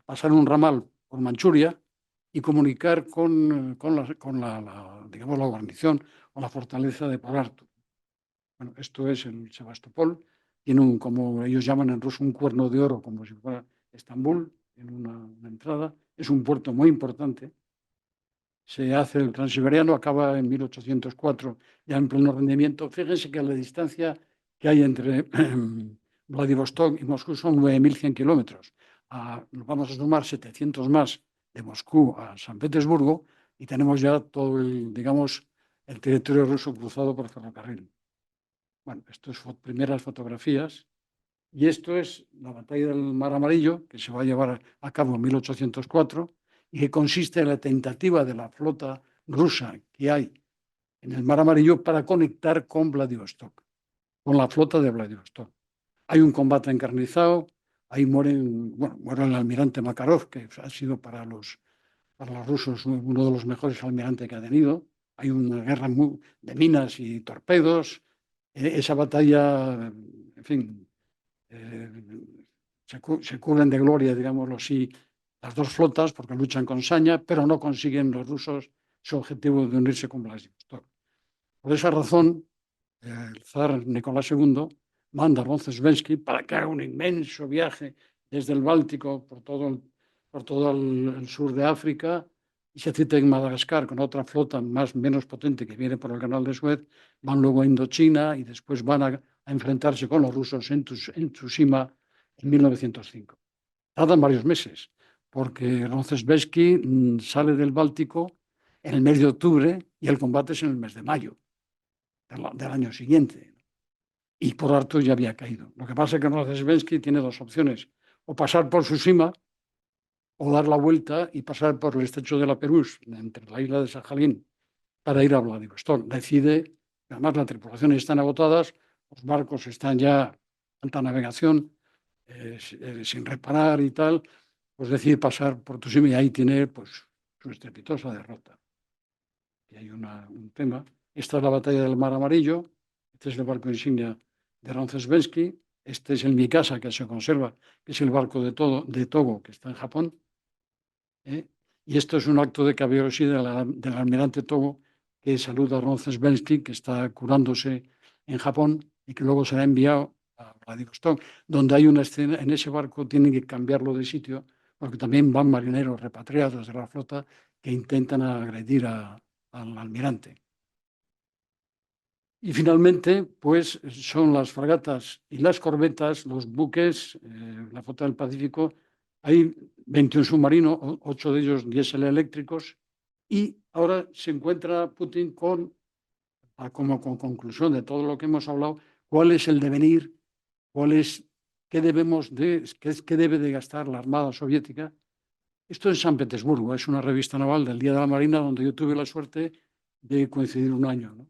pasar un ramal por Manchuria y comunicar digamos, la guarnición o la fortaleza de Port Arthur. Bueno, esto es el Sebastopol, tiene como ellos llaman en ruso, un cuerno de oro, como si fuera Estambul, en una entrada. Es un puerto muy importante. Se hace el Transiberiano, acaba en 1804, ya en pleno rendimiento. Fíjense que la distancia que hay entre Vladivostok y Moscú son 9.100 kilómetros. Nos vamos a sumar 700 más de Moscú a San Petersburgo y tenemos ya todo digamos, el territorio ruso cruzado por ferrocarril. Bueno, esto es primeras fotografías. Y esto es la batalla del Mar Amarillo, que se va a llevar a cabo en 1804 y que consiste en la tentativa de la flota rusa que hay en el Mar Amarillo para conectar con Vladivostok, con la flota de Vladivostok. Hay un combate encarnizado, ahí muere el almirante Makarov, que ha sido para los rusos uno de los mejores almirantes que ha tenido. Hay una guerra de minas y torpedos. Esa batalla, en fin, se cubren de gloria, digámoslo así, las dos flotas porque luchan con saña, pero no consiguen los rusos su objetivo de unirse con Vladivostok. Por esa razón, el zar Nicolás II manda a Roncesvalles para que haga un inmenso viaje desde el Báltico por todo el sur de África y se cita en Madagascar con otra flota menos potente que viene por el canal de Suez, van luego a Indochina y después van a enfrentarse con los rusos en Tsushima en 1905. Tardan varios meses, porque Roncesvalles sale del Báltico en el mes de octubre y el combate es en el mes de mayo del año siguiente. Y Port Arthur ya había caído. Lo que pasa es que Roncesvalles tiene dos opciones: o pasar por Tsushima o dar la vuelta y pasar por el estrecho de la Perús, entre la isla de Sajalín, para ir a Vladivostok. Decide, además las tripulaciones están agotadas, los barcos están ya en alta navegación, sin reparar y tal, pues decide pasar por Tsushima y ahí tiene pues, su estrepitosa derrota. Y hay un tema. Esta es la batalla del Mar Amarillo, este es el barco insignia de Roncesvalles, este es el Mikasa que se conserva, que es el barco de Togo, que está en Japón. Y esto es un acto de caballerosidad del almirante Togo, que saluda a Roncesvalles, que está curándose en Japón y que luego será enviado a Vladivostok, donde hay una escena, en ese barco tienen que cambiarlo de sitio, porque también van marineros repatriados de la flota que intentan agredir al almirante. Y finalmente, pues son las fragatas y las corbetas, los buques, la flota del Pacífico. Hay 21 submarinos, 8 de ellos diésel eléctricos, y ahora se encuentra Putin como conclusión de todo lo que hemos hablado, cuál es el devenir, qué debe de gastar la Armada Soviética. Esto es San Petersburgo, es una revista naval del Día de la Marina donde yo tuve la suerte de coincidir un año, ¿no?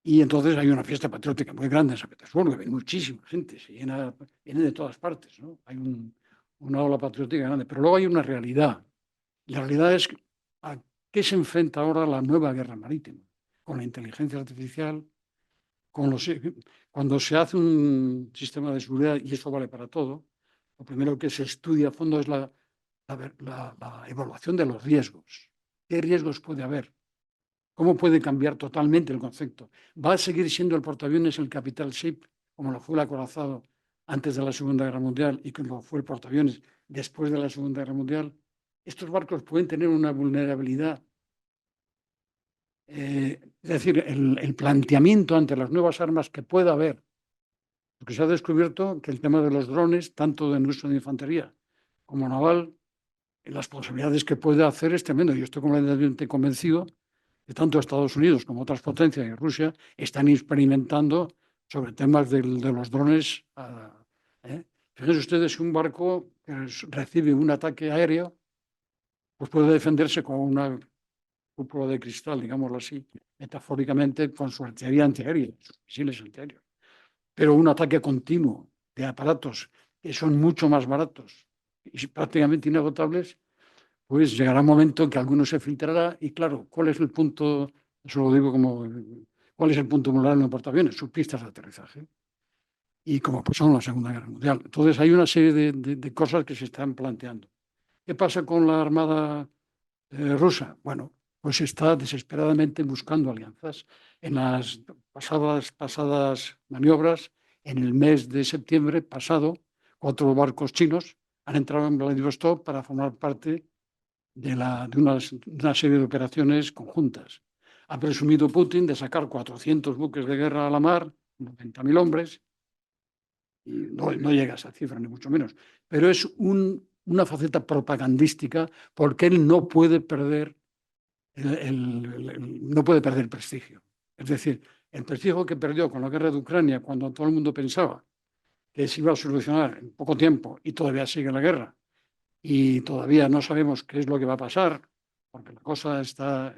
Y entonces hay una fiesta patriótica muy grande en San Petersburgo, viene muchísima gente, viene de todas partes, ¿no? Hay una ola patriótica grande, pero luego hay una realidad. La realidad es a qué se enfrenta ahora la nueva guerra marítima, con la inteligencia artificial, cuando se hace un sistema de seguridad, y eso vale para todo, lo primero que se estudia a fondo es la evaluación de los riesgos. ¿Qué riesgos puede haber? ¿Cómo puede cambiar totalmente el concepto? ¿Va a seguir siendo el portaaviones el capital ship, como lo fue el acorazado antes de la Segunda Guerra Mundial y como fue el portaaviones después de la Segunda Guerra Mundial, estos barcos pueden tener una vulnerabilidad. Es decir, el planteamiento ante las nuevas armas que pueda haber, porque se ha descubierto que el tema de los drones, tanto de nuestro de infantería como naval, las posibilidades que puede hacer es tremendo. Yo estoy completamente convencido que tanto Estados Unidos como otras potencias y Rusia están experimentando sobre temas de los drones. Fíjense ustedes, si un barco que recibe un ataque aéreo, pues puede defenderse con una cúpula de cristal, digámoslo así, metafóricamente, con su artillería antiaérea, sus misiles antiaéreos. Pero un ataque continuo de aparatos que son mucho más baratos y prácticamente inagotables, pues llegará un momento en que alguno se filtrará y claro, ¿cuál es el punto? Eso lo digo como, ¿cuál es el punto vulnerable en los portaaviones? Sus pistas de aterrizaje. Y como pasó en la Segunda Guerra Mundial. Entonces hay una serie de cosas que se están planteando. ¿Qué pasa con la Armada rusa? Bueno, pues está desesperadamente buscando alianzas. En las pasadas maniobras, en el mes de septiembre pasado, 4 barcos chinos han entrado en Vladivostok para formar parte de una serie de operaciones conjuntas. Ha presumido Putin de sacar 400 buques de guerra a la mar, 90.000 hombres, y no llega a esa cifra, ni mucho menos. Pero es una faceta propagandística porque él no puede perder no puede perder prestigio. Es decir, el prestigio que perdió con la guerra de Ucrania, cuando todo el mundo pensaba que se iba a solucionar en poco tiempo y todavía sigue la guerra, y todavía no sabemos qué es lo que va a pasar, porque la cosa está,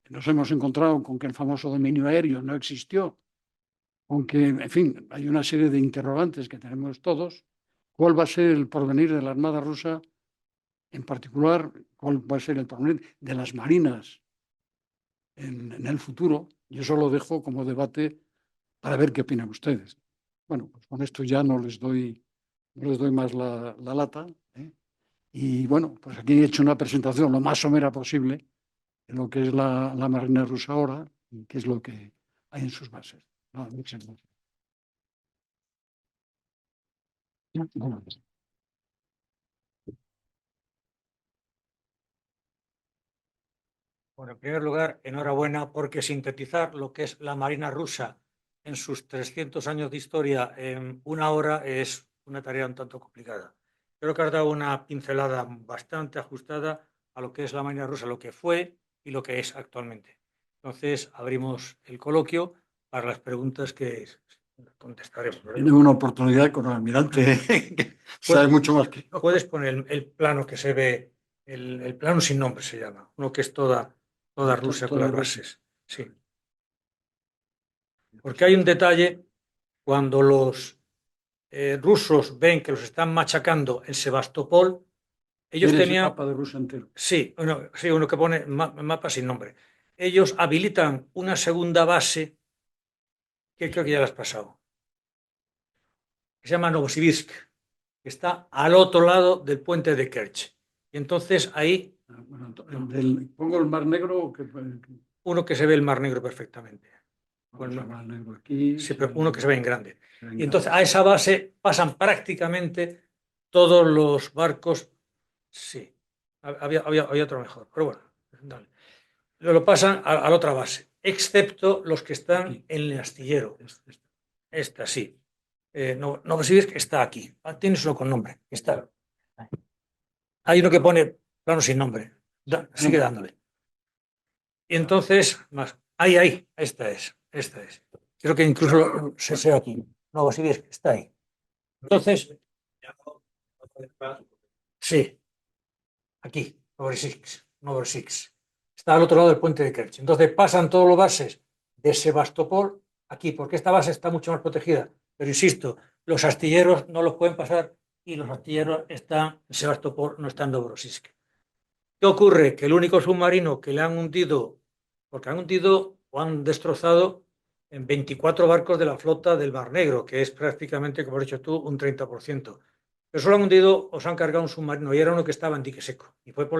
nos hemos encontrado con que el famoso dominio aéreo no existió, aunque, en fin, hay una serie de interrogantes que tenemos todos. ¿Cuál va a ser el porvenir de la Armada rusa? En particular, ¿cuál va a ser el porvenir de las marinas en el futuro? Y eso lo dejo como debate para ver qué opinan ustedes. Bueno, pues con esto ya no les doy más la lata, ¿eh? Y bueno, pues aquí he hecho una presentación lo más somera posible de lo que es la Marina rusa ahora y qué es lo que hay en sus bases. No, muchas gracias. Bueno, Bueno, en primer lugar, enhorabuena porque sintetizar lo que es la Marina rusa en sus 300 años de historia en una hora es una tarea un tanto complicada. Creo que has dado una pincelada bastante ajustada a lo que es la Marina rusa, lo que fue y lo que es actualmente. Entonces, abrimos el coloquio para las preguntas que contestaremos, ¿verdad? tiene una oportunidad con el almirante que sabe mucho más que yo. Puedes poner el plano que se ve, el plano sin nombre se llama, uno que es toda Rusia con Toda las Rusia. bases. Sí. Porque hay un detalle cuando los rusos ven que los están machacando en Sebastopol, ellos Tienes el tenían, mapa de Rusia entero. sí, uno que pone mapa sin nombre. Ellos habilitan una segunda base que creo que ya la has pasado, que se llama Novosibirsk, que está al otro lado del puente de Kerch. Y entonces ahí, Bueno, pongo el Mar Negro, uno que se ve el Mar Negro perfectamente. vamos a Mar Negro aquí. Sí, pero uno que se ve en grande. se ve en Y entonces grande. a esa base pasan prácticamente todos los barcos. Sí, había otro mejor, pero bueno, dale. Lo pasan a la otra base, excepto los que están Aquí. en el astillero. Esta sí. Novosibirsk está aquí. Tiene solo con nombre. Está. Hay uno que pone plano sin nombre. Sigue dándole. Y entonces, más. Ahí, esta es. Creo que incluso se ve aquí. Novosibirsk está ahí. Entonces, sí, aquí, Novosibirsk. Está al otro lado del puente de Kerch. Entonces pasan todos los bases de Sebastopol aquí, porque esta base está mucho más protegida. Pero insisto, los astilleros no los pueden pasar y los astilleros están en Sebastopol, no están en Novosibirsk. ¿Qué ocurre? Que el único submarino que le han hundido, porque han hundido o han destrozado en 24 barcos de la flota del Mar Negro, que es prácticamente, como has dicho tú, un 30%. Pero solo han hundido o se han cargado un submarino y era uno que estaba en dique seco. Y fue por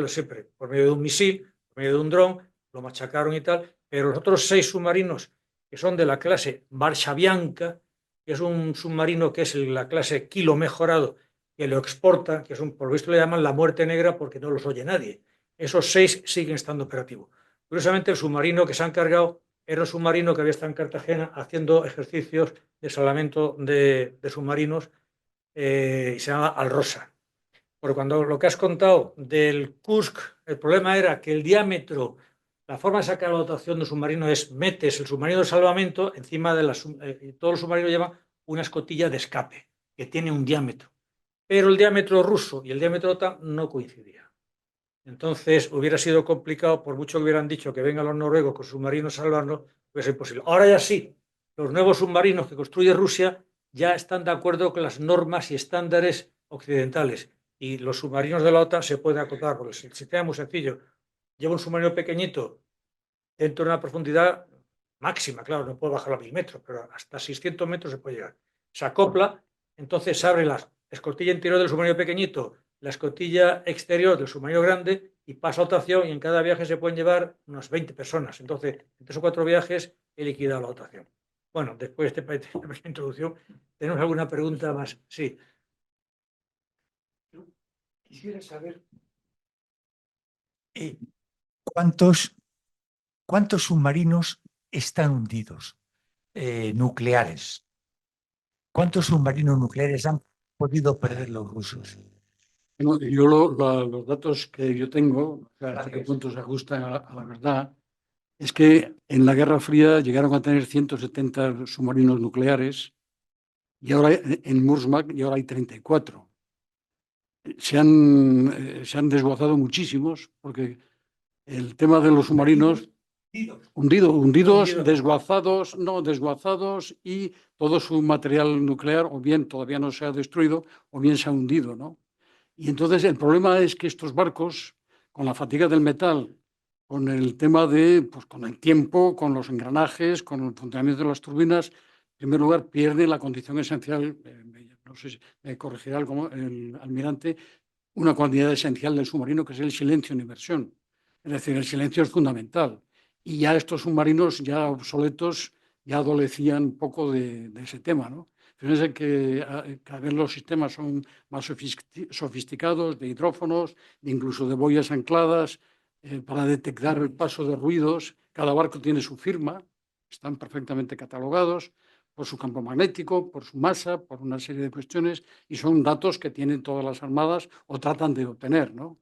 medio de un misil, por medio de un dron, lo machacaron y tal. Pero los otros 6 submarinos, que son de la clase Varshavianka, que es un submarino que es la clase Kilo mejorado, que lo exporta, que es por lo visto le llaman la muerte negra porque no los oye nadie. Esos 6 siguen estando operativos. Curiosamente, el submarino que se han cargado era un submarino que había estado en Cartagena haciendo ejercicios de salvamento de submarinos y se llama Alrosa. Porque cuando lo que has contado del Kursk, el problema era que el diámetro, la forma de sacar la dotación de un submarino es metes el submarino de salvamento encima de todos los submarinos llevan una escotilla de escape que tiene un diámetro. Pero el diámetro ruso y el diámetro OTAN no coincidían. Entonces hubiera sido complicado, por mucho que hubieran dicho que vengan los noruegos con submarinos a salvarnos, hubiera sido imposible. Ahora ya sí, los nuevos submarinos que construye Rusia ya están de acuerdo con las normas y estándares occidentales. Y los submarinos de la OTAN se pueden acotar, porque el sistema es muy sencillo. Lleva un submarino pequeñito dentro de una profundidad máxima, claro, no puede bajar a 1000 metros, pero hasta 600 metros se puede llegar. Se acopla, entonces se abre la escotilla interior del submarino pequeñito, la escotilla exterior del submarino grande y pasa a dotación y en cada viaje se pueden llevar unas 20 personas. Entonces, en 3 o 4 viajes he liquidado la dotación. Bueno, después de esta pequeña introducción, ¿tenemos alguna pregunta más? Sí. Yo quisiera saber ¿Cuántos submarinos están hundidos nucleares? ¿Cuántos submarinos nucleares han podido perder los rusos? Bueno, los datos que yo tengo, o sea, hasta qué punto se ajustan a la verdad, es que en la Guerra Fría llegaron a tener 170 submarinos nucleares y ahora en Murmansk y ahora hay 34. Se han desguazado muchísimos porque el tema de los submarinos hundidos, desguazados, no desguazados y todo su material nuclear o bien todavía no se ha destruido o bien se ha hundido, ¿no? Y entonces el problema es que estos barcos, con la fatiga del metal, con el tema de, pues con el tiempo, con los engranajes, con el funcionamiento de las turbinas, en primer lugar pierden la condición esencial, no sé si me corregirá el almirante, una cualidad esencial del submarino que es el silencio en inmersión. Es decir, el silencio es fundamental. Y ya estos submarinos ya obsoletos ya adolecían un poco de ese tema, ¿no? Fíjense que cada vez los sistemas son más sofisticados, de hidrófonos, incluso de boyas ancladas para detectar el paso de ruidos. Cada barco tiene su firma, están perfectamente catalogados por su campo magnético, por su masa, por una serie de cuestiones, y son datos que tienen todas las armadas o tratan de obtener, ¿no?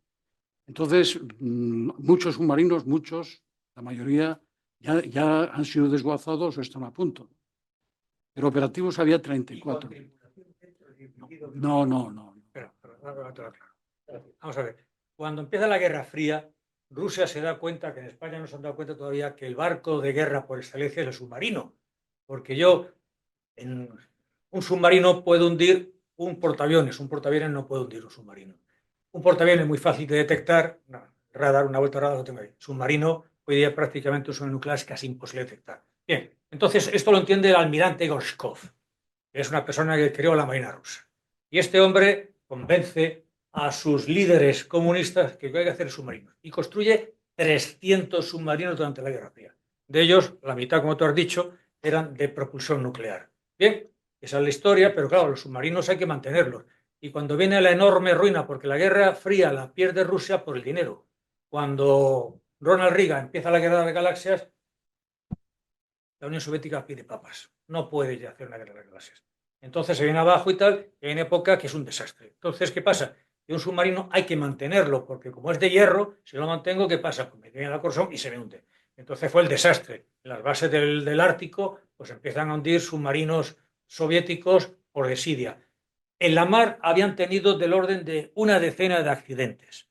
Entonces, muchos submarinos, la mayoría, ya han sido desguazados o están a punto. Pero operativos había 34. No. Espera, vamos a ver. Cuando empieza la Guerra Fría, Rusia se da cuenta, que en España no se han dado cuenta todavía, que el barco de guerra por excelencia es el submarino. Porque en un submarino puede hundir un portaaviones no puede hundir un submarino. Un portaaviones es muy fácil de detectar, radar, una vuelta radar lo tengo ahí. Submarino, hoy día prácticamente un submarino nuclear es casi imposible detectar. Bien, entonces esto lo entiende el almirante Gorshkov, que es una persona que creó la Marina rusa. Y este hombre convence a sus líderes comunistas que hay que hacer submarinos y construye 300 submarinos durante la Guerra Fría. De ellos, la mitad, como tú has dicho, eran de propulsión nuclear. Bien, esa es la historia, pero claro, los submarinos hay que mantenerlos. Y cuando viene la enorme ruina, porque la Guerra Fría la pierde Rusia por el dinero, cuando Ronald Reagan empieza la Guerra de las Galaxias, la Unión Soviética pide papas. No puede ya hacer una guerra de las galaxias. Entonces se viene abajo y tal, y hay una época que es un desastre. Entonces, ¿qué pasa? Que un submarino hay que mantenerlo, porque como es de hierro, si lo mantengo, ¿qué pasa? Pues me viene la corrosión y se me hunde. Entonces fue el desastre. En las bases del Ártico, pues empiezan a hundir submarinos soviéticos por desidia. En la mar habían tenido del orden de una decena de accidentes.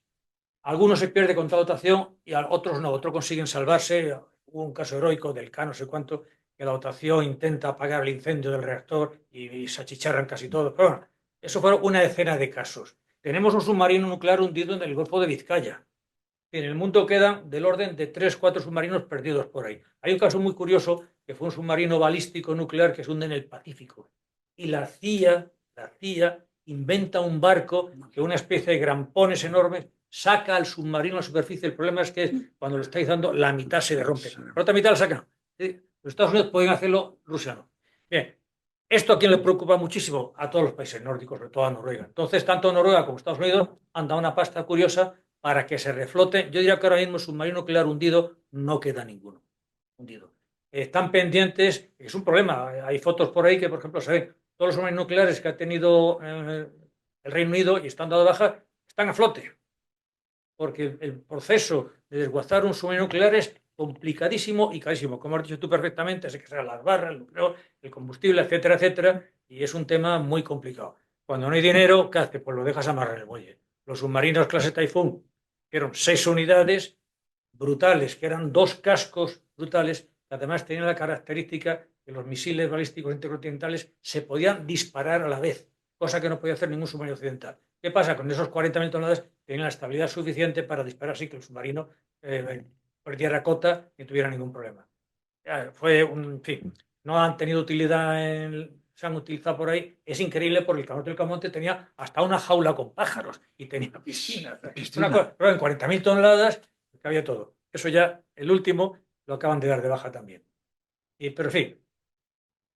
Algunos se pierde con toda dotación y otros no, otros consiguen salvarse. Hubo un caso heroico del K no sé cuánto, que la dotación intenta apagar el incendio del reactor y se achicharran casi todos. Pero bueno, eso fueron una decena de casos. Tenemos un submarino nuclear hundido en el Golfo de Vizcaya. En el mundo quedan del orden de 3 o 4 submarinos perdidos por ahí. Hay un caso muy curioso que fue un submarino balístico nuclear que se hunde en el Pacífico. Y la CIA inventa un barco que una especie de grampones enormes saca al submarino a la superficie. El problema es que cuando lo está izando, la mitad se le rompe. La otra mitad la sacan. Los Estados Unidos pueden hacerlo, Rusia no. Bien, ¿Esto a quién le preocupa muchísimo? A todos los países nórdicos, sobre todo a Noruega. Entonces, tanto Noruega como Estados Unidos han dado una pasta curiosa para que se reflote. Yo diría que ahora mismo submarino nuclear hundido no queda ninguno hundido. Están pendientes, es un problema. Hay fotos por ahí que, por ejemplo, se ven todos los submarinos nucleares que ha tenido el Reino Unido y están dado de baja, están a flote. Porque el proceso de desguazar un submarino nuclear es complicadísimo y carísimo. Como has dicho tú perfectamente, hay que sacar las barras, el nucleo, el combustible, etcétera, etcétera, y es un tema muy complicado. Cuando no hay dinero, ¿qué haces? Pues lo dejas amarrar el muelle. Los submarinos clase Typhoon, que eran 6 unidades brutales, que eran 2 cascos brutales, que además tenían la característica que los misiles balísticos intercontinentales se podían disparar a la vez, cosa que no podía hacer ningún submarino occidental. ¿Qué pasa? Con esos 40.000 toneladas tenían la estabilidad suficiente para disparar así que el submarino perdiera cota y no tuviera ningún problema. En fin, no han tenido utilidad, se han utilizado por ahí. Es increíble porque el Camote del Camonte tenía hasta una jaula con pájaros y tenía piscinas. Pero en 40.000 toneladas había todo. Eso ya, el último, lo acaban de dar de baja también. Pero en fin,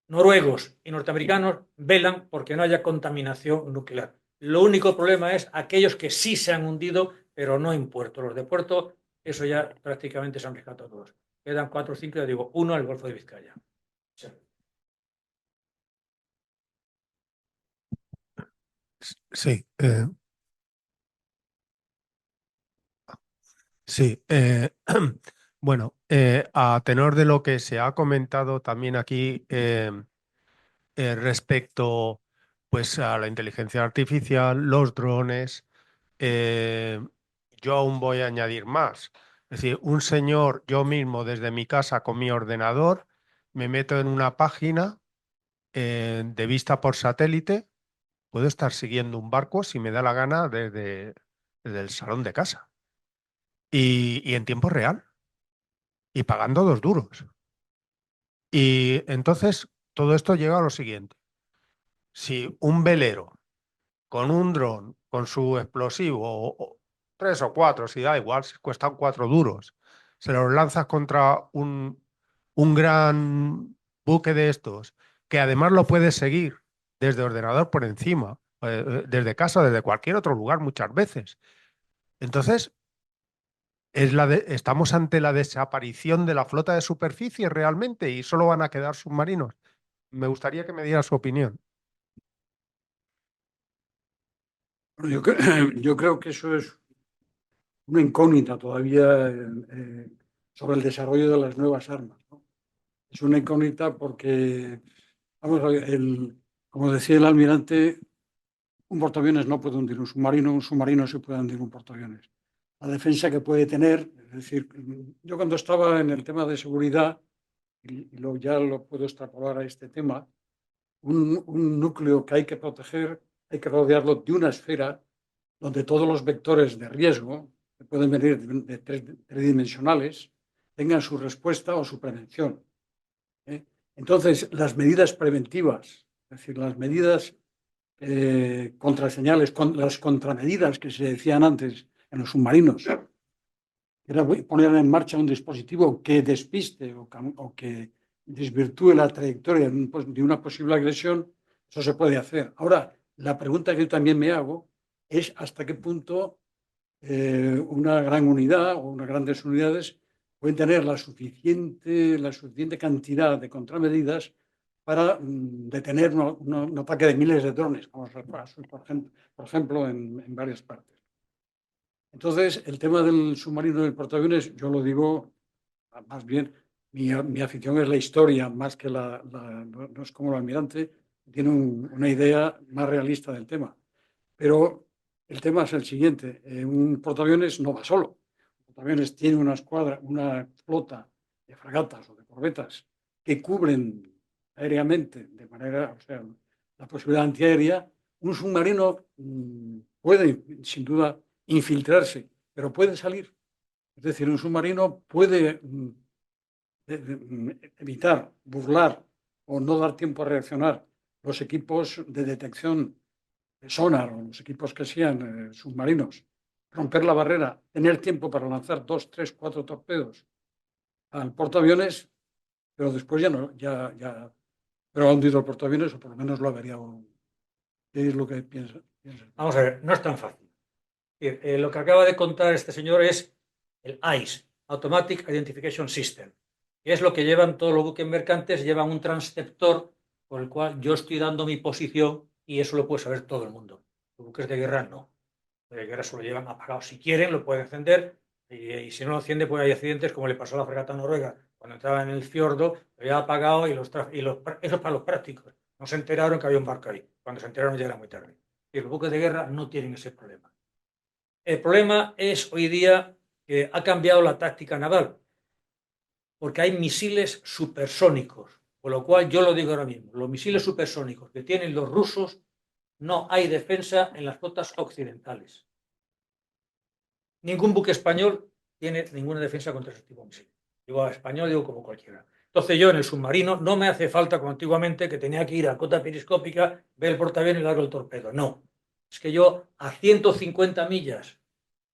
noruegos y norteamericanos velan porque no haya contaminación nuclear. Lo único problema es aquellos que sí se han hundido, pero no en puerto. Los de puerto, eso ya prácticamente se han rescatado todos. Quedan 4 o 5, ya digo, uno al Golfo de Vizcaya. Sí. Sí, sí. Bueno, a tenor de lo que se ha comentado también aquí respecto pues, a la inteligencia artificial, los drones, eh, yo aún voy a añadir más. Es decir, un señor, yo mismo desde mi casa con mi ordenador, me meto en una página de vista por satélite, puedo estar siguiendo un barco si me da la gana desde el salón de casa. Y en tiempo real, y pagando 2 duros. Y entonces todo esto llega a lo siguiente. Si un velero con un dron, con su explosivo, o 3 o 4, si da igual, si cuestan 4 duros, se los lanzas contra un gran buque de estos, que además lo puedes seguir desde ordenador por encima, desde casa, desde cualquier otro lugar muchas veces. Entonces, estamos ante la desaparición de la flota de superficie realmente y solo van a quedar submarinos. Me gustaría que me diera su opinión. Bueno, yo creo que eso es una incógnita todavía sobre el desarrollo de las nuevas armas, ¿no? Es una incógnita porque, vamos a ver, como decía el almirante, un portaaviones no puede hundir un submarino sí puede hundir un portaaviones. La defensa que puede tener, es decir, yo cuando estaba en el tema de seguridad, y ya lo puedo extrapolar a este tema, un núcleo que hay que proteger, hay que rodearlo de una esfera donde todos los vectores de riesgo, que pueden venir de tridimensionales, tengan su respuesta o su prevención. Entonces, las medidas preventivas, es decir, las medidas contraseñales, las contramedidas que se decían antes en los submarinos, era poner en marcha un dispositivo que despiste o que desvirtúe la trayectoria de una posible agresión, eso se puede hacer. Ahora, la pregunta que yo también me hago es hasta qué punto una gran unidad o unas grandes unidades pueden tener la suficiente cantidad de contramedidas para detener un ataque de miles de drones, como por ejemplo en varias partes. Entonces, el tema del submarino del portaaviones, yo lo digo, más bien, mi afición es la historia, más que no es como el almirante, tiene una idea más realista del tema. Pero el tema es el siguiente, un portaaviones no va solo. Un portaaviones tiene una flota de fragatas o de corbetas que cubren aéreamente, de manera, o sea, la posibilidad antiaérea. Un submarino puede, sin duda, infiltrarse, pero puede salir. Es decir, un submarino puede evitar, burlar o no dar tiempo a reaccionar los equipos de detección de sonar o los equipos que sean submarinos, romper la barrera, tener tiempo para lanzar 2, 3, 4 torpedos al portaaviones, pero después ya Pero ha hundido el portaaviones o por lo menos lo ha averiado. ¿Qué es lo que piensa? Vamos a ver, no es tan fácil. Lo que acaba de contar este señor es el AIS, Automatic Identification System, que es lo que llevan todos los buques mercantes, llevan un transceptor por el cual yo estoy dando mi posición y eso lo puede saber todo el mundo. Los buques de guerra no. Los de guerra solo llevan apagado. Si quieren, lo pueden encender y si no lo enciende, pues hay accidentes como le pasó a la fragata noruega cuando entraba en el fiordo, lo había apagado y eso es para los prácticos. No se enteraron que había un barco ahí. Cuando se enteraron ya era muy tarde. Y los buques de guerra no tienen ese problema. El problema es hoy día que ha cambiado la táctica naval, porque hay misiles supersónicos, con lo cual yo lo digo ahora mismo, los misiles supersónicos que tienen los rusos, no hay defensa en las flotas occidentales. Ningún buque español tiene ninguna defensa contra ese tipo de misiles. Digo español, digo como cualquiera. Entonces yo en el submarino no me hace falta como antiguamente que tenía que ir a cota periscópica, ver el portaaviones y largo el torpedo. No. Es que yo a 150 millas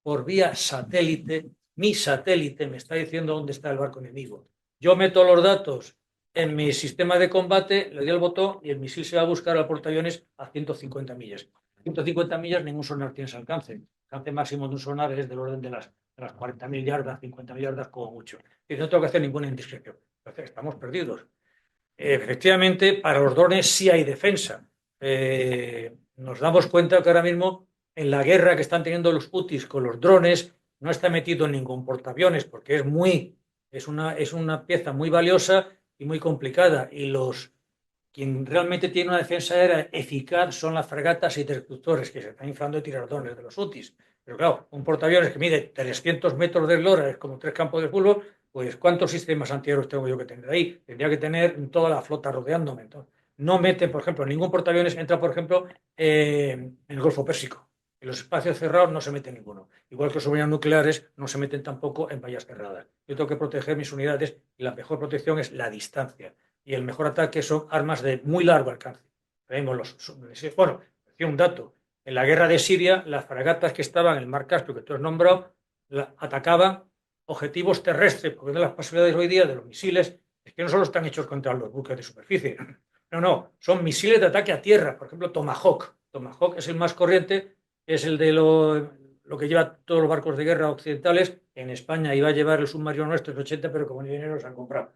por vía satélite, mi satélite me está diciendo dónde está el barco enemigo. Yo meto los datos en mi sistema de combate, le doy el botón y el misil se va a buscar al portaaviones a 150 millas. A 150 millas ningún sonar tiene ese alcance. El alcance máximo de un sonar es del orden de las 40.000 yardas, 50.000 yardas como mucho. Y no tengo que hacer ninguna indiscreción. Entonces estamos perdidos. Efectivamente, para los drones sí hay defensa. Nos damos cuenta que ahora mismo en la guerra que están teniendo los hutis con los drones no está metido ningún portaaviones porque es una pieza muy valiosa y muy complicada y quien realmente tiene una defensa aérea eficaz son las fragatas y destructores que se están inflando de tirar drones de los hutis. Pero claro, un portaaviones que mide 300 metros de eslora, es como 3 campos de fútbol, pues ¿cuántos sistemas antiaéreos tengo yo que tener ahí? Tendría que tener toda la flota rodeándome. Entonces, no meten, por ejemplo, ningún portaaviones entra, por ejemplo, en el Golfo Pérsico. En los espacios cerrados no se mete ninguno. Igual que los submarinos nucleares no se meten tampoco en vallas cerradas. Yo tengo que proteger mis unidades y la mejor protección es la distancia. Y el mejor ataque son armas de muy largo alcance. Bueno, decía un dato. En la guerra de Siria, las fragatas que estaban en el mar Caspio, que tú has nombrado, atacaban objetivos terrestres, porque una de las posibilidades hoy día de los misiles es que no solo están hechos contra los buques de superficie, no, son misiles de ataque a tierra, por ejemplo, Tomahawk. Tomahawk es el más corriente, es el de lo que lleva todos los barcos de guerra occidentales. En España iba a llevar el submarino nuestro, el 80, pero como ni dinero se han comprado.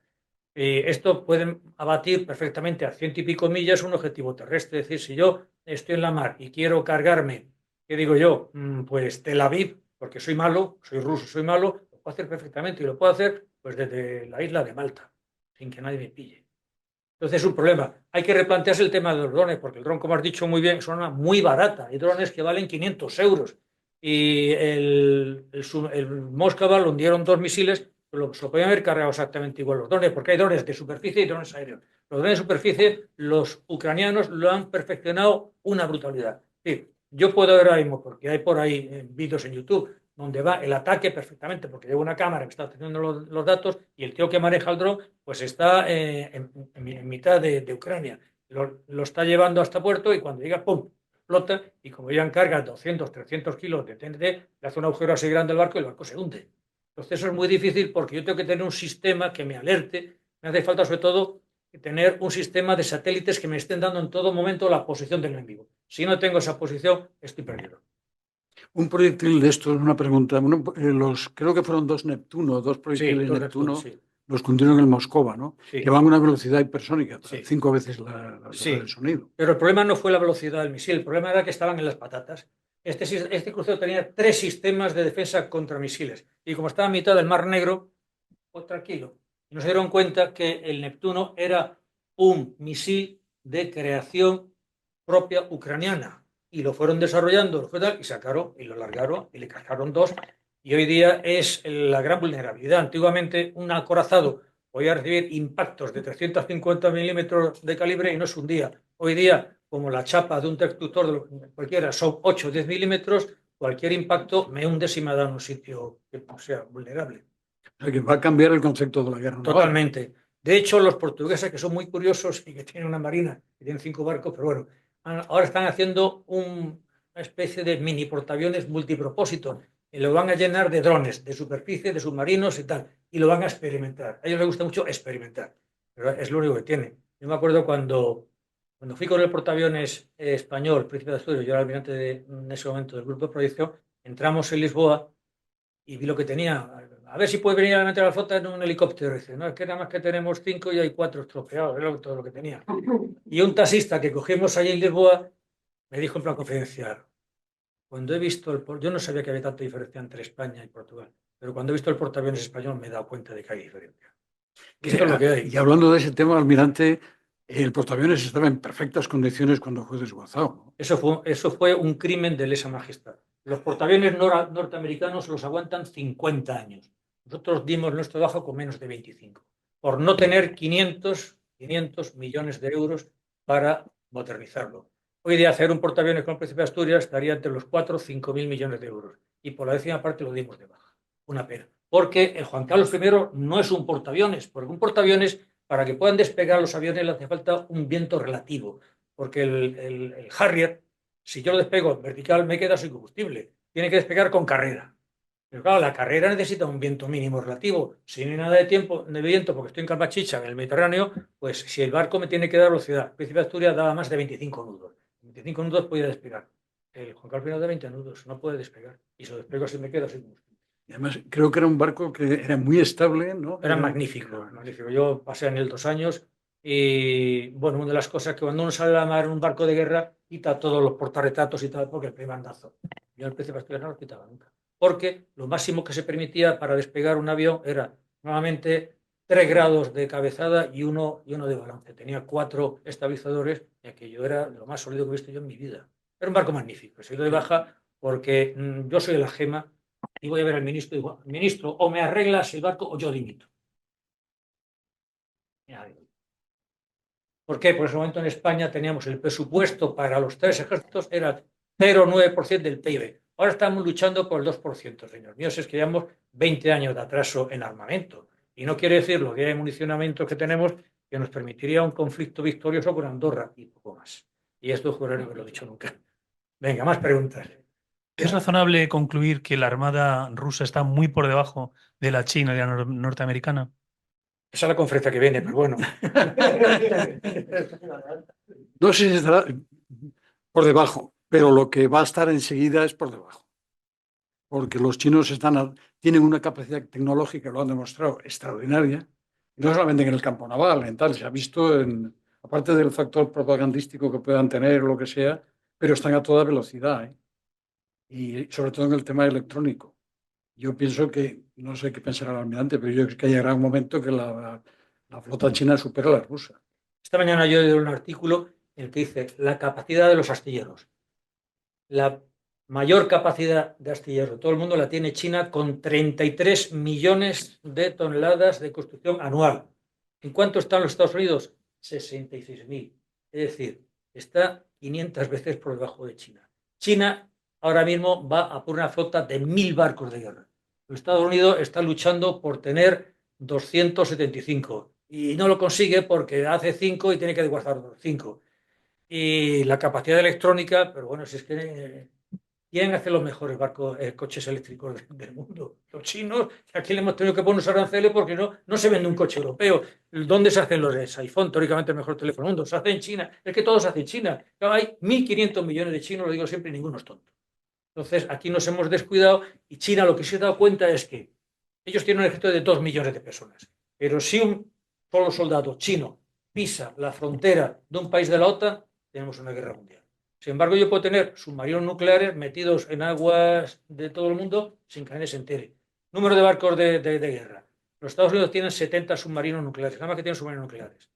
Esto pueden abatir perfectamente a 100 y pico millas un objetivo terrestre. Es decir, si yo estoy en la mar y quiero cargarme, ¿qué digo yo? Pues Tel Aviv, porque soy malo, soy ruso, soy malo, lo puedo hacer perfectamente y lo puedo hacer pues desde la isla de Malta, sin que nadie me pille. Entonces es un problema. Hay que replantearse el tema de los drones, porque el dron, como has dicho muy bien, es una muy barata. Hay drones que valen 500 euros. Y el Moskva lo hundieron 2 misiles, pero se lo podían haber cargado exactamente igual los drones, porque hay drones de superficie y drones aéreos. Los drones de superficie, los ucranianos lo han perfeccionado una brutalidad. Sí, yo puedo ver ahora mismo, porque hay por ahí vídeos en YouTube, donde va el ataque perfectamente, porque lleva una cámara que está teniendo los datos y el tío que maneja el dron pues está en mitad de Ucrania. Lo está llevando hasta puerto y cuando llega, ¡pum!, explota y como llevan cargas 200, 300 kilos de TNT, le hace un agujero así grande al barco y el barco se hunde. Entonces eso es muy difícil porque yo tengo que tener un sistema que me alerte. Me hace falta sobre todo tener un sistema de satélites que me estén dando en todo momento la posición del enemigo. Si no tengo esa posición, estoy perdido. Un proyectil de estos, una pregunta. Creo que fueron 2 Neptuno, 2 proyectiles Sí, Neptuno, sí. los que hundieron el Moscova, ¿no? Sí. Que van a una velocidad hipersónica, Sí. 5 veces la Sí. del sonido. Pero el problema no fue la velocidad del misil, el problema era que estaban en las patatas. Este crucero tenía 3 sistemas de defensa contra misiles. Y como estaba a mitad del Mar Negro, pues tranquilo. Y no se dieron cuenta que el Neptuno era un misil de creación propia ucraniana. Y lo fueron desarrollando, y sacaron, y lo largaron, y le cascaron 2. Y hoy día es la gran vulnerabilidad. Antiguamente, un acorazado podía recibir impactos de 350 milímetros de calibre y no se hundía. Hoy día, como la chapa de un destructor de cualquiera son 8 o 10 milímetros, cualquier impacto me hunde si me ha dado en un sitio que sea vulnerable. O sea, que va a cambiar el concepto de la guerra naval. Totalmente. De hecho, los portugueses, que son muy curiosos y que tienen una marina, que tienen 5 barcos, pero bueno, ahora están haciendo una especie de mini portaaviones multipropósito y lo van a llenar de drones, de superficie, de submarinos y tal, y lo van a experimentar. A ellos les gusta mucho experimentar, pero es lo único que tiene. Yo me acuerdo cuando fui con el portaaviones español, Príncipe de Asturias, yo era almirante en ese momento del grupo de proyección, entramos en Lisboa y vi lo que tenía. A ver si puede venir a meter a la flota en un helicóptero. Dice, no, es que nada más que tenemos 5 y hay 4 estropeados, es todo lo que tenía. Y un taxista que cogimos allí en Lisboa me dijo en plan confidencial, cuando he visto yo no sabía que había tanta diferencia entre España y Portugal, pero cuando he visto el portaaviones español me he dado cuenta de que hay diferencia. Y esto es lo que hay. Y hablando de ese tema, almirante, el portaaviones estaba en perfectas condiciones cuando fue desguazado, ¿no? Eso fue un crimen de lesa majestad. Los portaaviones norteamericanos los aguantan 50 años. Nosotros dimos nuestro bajo con menos de 25, por no tener 500 millones de euros para modernizarlo. Hoy día hacer un portaaviones con el Príncipe de Asturias estaría entre los 4 o 5 mil millones de euros. Y por la décima parte lo dimos de baja. Una pena. Porque el Juan Carlos I no es un portaaviones. Porque un portaaviones, para que puedan despegar los aviones, le hace falta un viento relativo. Porque el Harrier, si yo lo despego vertical, me queda sin combustible. Tiene que despegar con carrera. Pero claro, la carrera necesita un viento mínimo relativo. Si no hay nada de viento, porque estoy en Calmachicha, en el Mediterráneo, pues si el barco me tiene que dar velocidad. El Príncipe de Asturias daba más de 25 nudos. 25 nudos podía despegar. El Juan Carlos I de 20 nudos, no puede despegar. Y si lo despego, se me queda sin combustible. Y además, creo que era un barco que era muy estable, ¿no? Era magnífico, magnífico. Yo pasé en él 2 años y, bueno, una de las cosas que cuando uno sale a la mar en un barco de guerra, quita todos los portarretratos y tal, porque el primer bandazo. Yo el Príncipe de Asturias no lo quitaba nunca. Porque lo máximo que se permitía para despegar un avión era normalmente 3 grados de cabezada y uno de balance. Tenía 4 estabilizadores y aquello era lo más sólido que he visto yo en mi vida. Era un barco magnífico. Se dio de baja porque yo soy de la Gema y voy a ver al ministro y digo, ministro, o me arreglas el barco o yo dimito. ¿Por qué? Por ese momento en España teníamos el presupuesto para los 3 ejércitos, era 0,9% del PIB. Ahora estamos luchando por el 2%, señor mío. Es que llevamos 20 años de atraso en armamento. Y no quiere decir lo que hay de municionamiento que tenemos que nos permitiría un conflicto victorioso con Andorra y poco más. Y esto juro no me lo he dicho nunca. Venga, más preguntas. ¿Es razonable concluir que la armada rusa está muy por debajo de la china y la norteamericana? Esa es la conferencia que viene, pero bueno. No sé si estará por debajo, pero lo que va a estar enseguida es por debajo. Porque los chinos tienen una capacidad tecnológica, lo han demostrado, extraordinaria. Y no solamente en el campo naval, en tal, se ha visto, aparte del factor propagandístico que puedan tener o lo que sea, pero están a toda velocidad, ¿eh? Y sobre todo en el tema electrónico. Yo pienso que, no sé qué pensará el almirante, pero yo creo que llegará un momento que la flota china supera a la rusa. Esta mañana yo he leído un artículo en el que dice la capacidad de los astilleros. La mayor capacidad de astillero de todo el mundo la tiene China con 33 millones de toneladas de construcción anual. ¿En cuánto están los Estados Unidos? 66.000. Es decir, está 500 veces por debajo de China. China ahora mismo va a por una flota de 1.000 barcos de guerra. Los Estados Unidos están luchando por tener 275 y no lo consigue porque hace 5 y tiene que desguazar 5. Y la capacidad electrónica, pero bueno, si es que ¿quién hace los mejores coches eléctricos del mundo? Los chinos, que aquí le hemos tenido que poner unos aranceles porque no se vende un coche europeo. ¿Dónde se hacen los iPhone? Teóricamente el mejor teléfono del mundo. Se hace en China. Es que todo se hace en China. Claro, hay 1.500 millones de chinos, lo digo siempre, y ninguno es tonto. Entonces, aquí nos hemos descuidado y China lo que se ha dado cuenta es que ellos tienen un ejército de 2 millones de personas. Pero si un solo soldado chino pisa la frontera de un país de la OTAN, tenemos una guerra mundial. Sin embargo, yo puedo tener submarinos nucleares metidos en aguas de todo el mundo sin que nadie se entere. Número de barcos de guerra. Los Estados Unidos tienen 70 submarinos nucleares, nada más que tienen submarinos nucleares.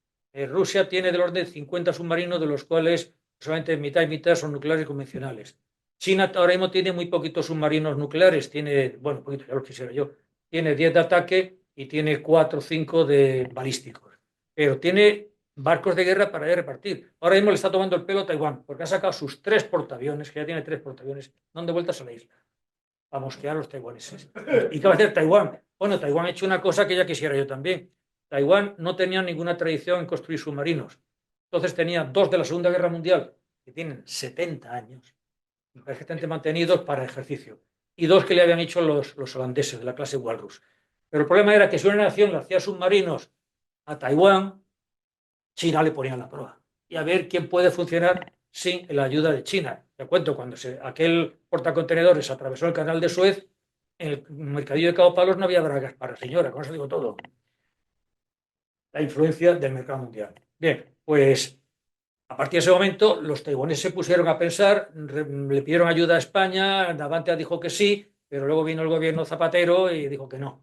Rusia tiene del orden de 50 submarinos, de los cuales solamente mitad y mitad son nucleares convencionales. China ahora mismo tiene muy poquitos submarinos nucleares, tiene, bueno, poquito, ya lo quisiera yo, tiene 10 de ataque y tiene 4 o 5 de balísticos. Pero tiene barcos de guerra para repartir. Ahora mismo le está tomando el pelo a Taiwán, porque ha sacado sus 3 portaaviones, que ya tiene 3 portaaviones, dando vueltas a la isla, a mosquear a los taiwaneses. ¿Y qué va a hacer Taiwán? Bueno, Taiwán ha hecho una cosa que ya quisiera yo también. Taiwán no tenía ninguna tradición en construir submarinos. Entonces tenía 2 de la Segunda Guerra Mundial, que tienen 70 años, perfectamente mantenidos para ejercicio, y 2 que le habían hecho los holandeses de la clase Walrus. Pero el problema era que si una nación le hacía submarinos a Taiwán, China le ponían la prueba. Y a ver quién puede funcionar sin la ayuda de China. Te cuento, cuando aquel portacontenedores atravesó el canal de Suez, en el mercadillo de Cabo Palos no había bragas para señora, con eso digo todo. La influencia del mercado mundial. Bien, pues a partir de ese momento los taiwaneses se pusieron a pensar, le pidieron ayuda a España, Navantia dijo que sí, pero luego vino el gobierno Zapatero y dijo que no.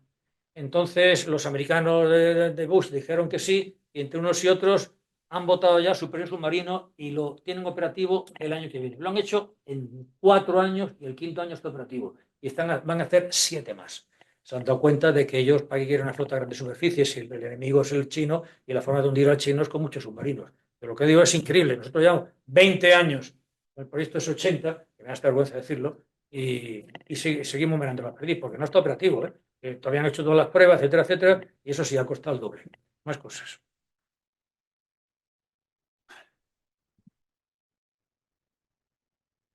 Entonces los americanos de Bush dijeron que sí, y entre unos y otros han votado ya Superior Submarino y lo tienen operativo el año que viene. Lo han hecho en 4 años y el 5.º año está operativo. Y van a hacer 7 más. Se han dado cuenta de que ellos, ¿para qué quieren una flota de grandes superficies si el enemigo es el chino y la forma de hundir al chino es con muchos submarinos? Pero lo que digo es increíble. Nosotros llevamos 20 años, el proyecto es 80, que me da esta vergüenza decirlo, y seguimos mirando la perdiz, porque no está operativo, ¿eh? Todavía han hecho todas las pruebas, etcétera, etcétera, y eso sí ha costado el doble. Más cosas.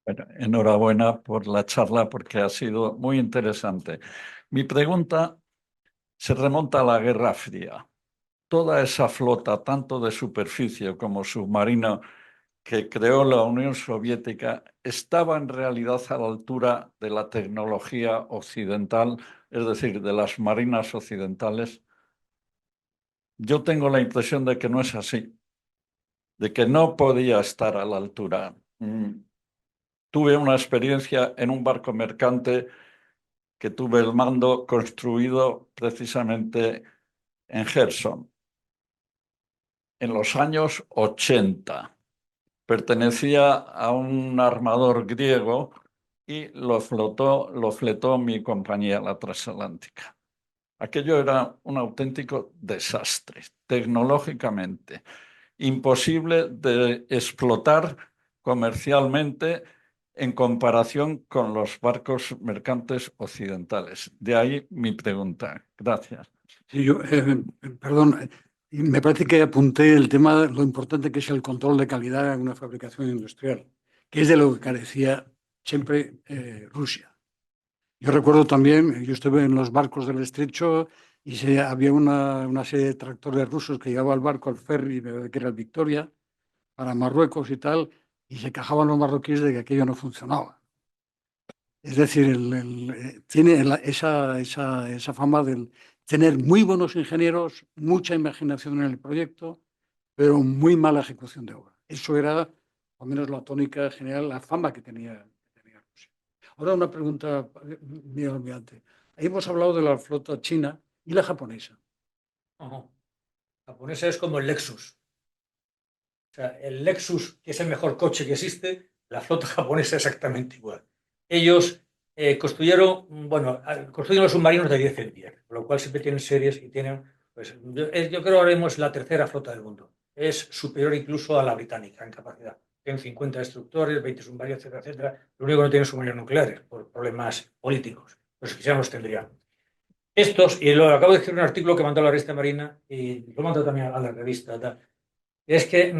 Bueno, enhorabuena por la charla porque ha sido muy interesante. Mi pregunta se remonta a la Guerra Fría. Toda esa flota, tanto de superficie como submarino, que creó la Unión Soviética, ¿estaba en realidad a la altura de la tecnología occidental, es decir, de las marinas occidentales? Yo tengo la impresión de que no es así, de que no podía estar a la altura. Tuve una experiencia en un barco mercante que tuve el mando construido precisamente en Gerson, en los años 80. Pertenecía a un armador griego y lo fletó mi compañía, la transatlántica. Aquello era un auténtico desastre, tecnológicamente, imposible de explotar comercialmente en comparación con los barcos mercantes occidentales. De ahí mi pregunta. Gracias. Sí, perdón, me parece que apunté el tema, lo importante que es el control de calidad en una fabricación industrial, que es de lo que carecía siempre Rusia. Yo recuerdo también, yo estuve en los barcos del estrecho y había una serie de tractores rusos que llevaba el barco al ferry, que era el Victoria, para Marruecos y tal, y se quejaban los marroquíes de que aquello no funcionaba. Es decir, tiene esa fama de tener muy buenos ingenieros, mucha imaginación en el proyecto, pero muy mala ejecución de obra. Eso era, al menos la tónica general, la fama que tenía Rusia. Ahora una pregunta mía olvidante. Ahí hemos hablado de la flota china y la japonesa. La japonesa es como el Lexus. O sea, el Lexus, que es el mejor coche que existe, la flota japonesa es exactamente igual. Ellos construyen los submarinos de 10 en 10, con lo cual siempre tienen series y tienen, pues, yo creo que ahora mismo es la tercera flota del mundo. Es superior incluso a la británica en capacidad. Tienen 50 destructores, 20 submarinos, etcétera, etcétera. Lo único que no tienen submarinos nucleares por problemas políticos. Pues quizás los tendrían. Estos, y lo acabo de decir en un artículo que mandó la revista Marina y lo mandó también a la revista, es que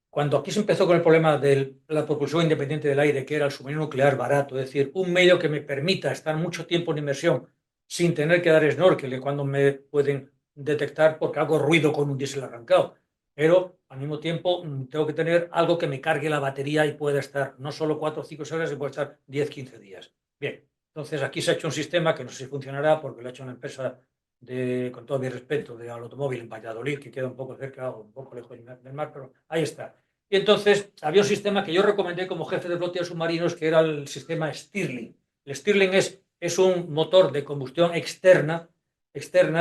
cuando aquí se empezó con el problema de la propulsión independiente del aire, que era el submarino nuclear barato, es decir, un medio que me permita estar mucho tiempo en inmersión sin tener que dar snorkel cuando me pueden detectar porque hago ruido con un diésel arrancado, pero al mismo tiempo tengo que tener algo que me cargue la batería y pueda estar no solo 4 o 5 horas, sino puede estar 10, 15 días. Bien, entonces aquí se ha hecho un sistema que no sé si funcionará porque lo ha hecho una empresa con todo mi respeto, al automóvil en Valladolid, que queda un poco cerca o un poco lejos del mar, pero ahí está. Y entonces había un sistema que yo recomendé como jefe de flotilla de submarinos, que era el sistema Stirling. El Stirling es un motor de combustión externa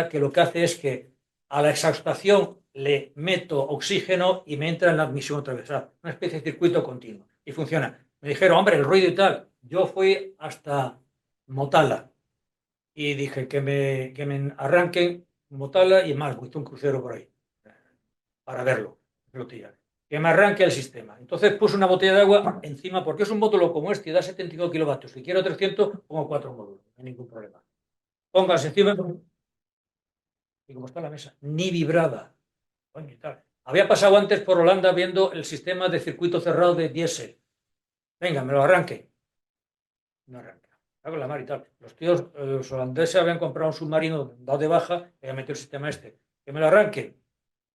que lo que hace es que a la exhaustación le meto oxígeno y me entra en la admisión otra vez. O sea, una especie de circuito continuo. Y funciona. Me dijeron, hombre, el ruido y tal. Yo fui hasta Motala y dije que me arranquen Motala y más, hice un crucero por ahí para verlo, flotilla. Que me arranque el sistema. Entonces puse una botella de agua encima, porque es un módulo como este y da 75 kilovatios. Si quiero 300, pongo 4 módulos, no hay ningún problema. Póngase encima y como está la mesa, ni vibraba. Coño, tal. Había pasado antes por Holanda viendo el sistema de circuito cerrado de diésel. Venga, me lo arranque. No arranca. Hago la mar y tal. Los tíos, los holandeses habían comprado un submarino dado de baja y habían metido el sistema este. Que me lo arranque.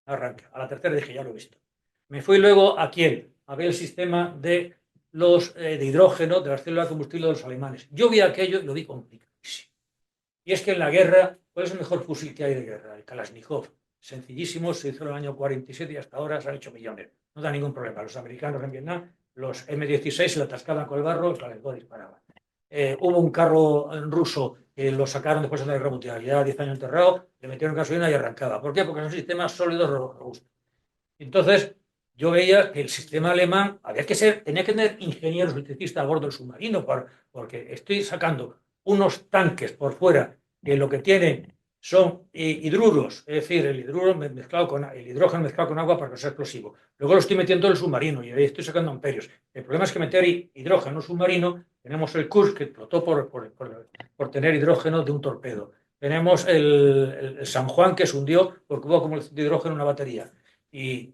Arranca. A la tercera dije, ya lo he visto. Me fui luego a Kiel, a ver el sistema de hidrógeno de las células de combustible de los alemanes. Yo vi aquello y lo vi complicadísimo. Y es que en la guerra, ¿cuál es el mejor fusil que hay de guerra? El Kalashnikov. Sencillísimo, se hizo en el año 47 y hasta ahora se han hecho millones. No da ningún problema. Los americanos en Vietnam, los M16 se lo atascaban con el barro y calentó disparaban. Hubo un carro ruso que lo sacaron después de la guerra mundial, ya 10 años enterrado, le metieron gasolina y arrancaba. ¿Por qué? Porque son sistemas sólidos robustos. Entonces, yo veía que el sistema alemán tenía que tener ingenieros electricistas a bordo del submarino, porque estoy sacando unos tanques por fuera que lo que tienen son hidruros, es decir, el hidruro mezclado con el hidrógeno mezclado con agua para que sea explosivo. Luego lo estoy metiendo en el submarino y ahí estoy sacando amperios. El problema es que meter hidrógeno en un submarino, tenemos el Kursk que explotó por tener hidrógeno de un torpedo. Tenemos el San Juan que se hundió porque hubo acumulación de hidrógeno en una batería. Y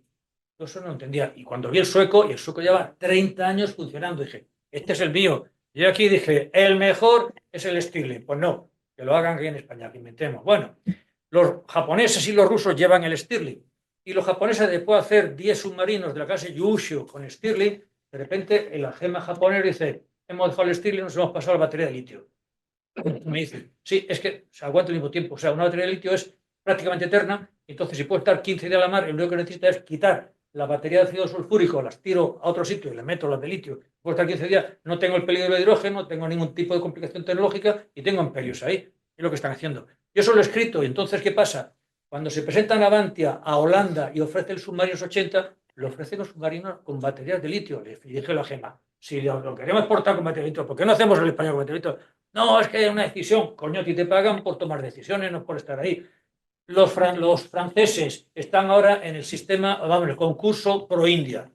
eso no entendía. Y cuando vi el sueco lleva 30 años funcionando, dije, este es el mío. Y aquí dije, el mejor es el Stirling. Pues no, que lo hagan aquí en España, que inventemos. Bueno, los japoneses y los rusos llevan el Stirling. Y los japoneses, después de hacer 10 submarinos de la clase Yusho con Stirling, de repente el agema japonés dice, hemos dejado el Stirling, nos hemos pasado a la batería de litio. Me dice, sí, es que se aguanta el mismo tiempo. O sea, una batería de litio es prácticamente eterna. Entonces, si puede estar 15 días a la mar, lo único que necesita es quitar la batería de ácido sulfúrico, las tiro a otro sitio y le meto las de litio. Puedo estar 15 días, no tengo el peligro de hidrógeno, no tengo ningún tipo de complicación tecnológica y tengo amperios ahí. Es lo que están haciendo. Yo eso lo he escrito y entonces, ¿qué pasa? Cuando se presentan a Avantia, a Holanda y ofrece el submarino 80, le ofrecen los submarinos con baterías de litio. Le dije a la gema, si lo queremos exportar con baterías de litio, ¿por qué no hacemos el español con baterías de litio? No, es que es una decisión. Coño, a ti te pagan por tomar decisiones, no por estar ahí. Los franceses están ahora en el sistema, vamos, el concurso pro India.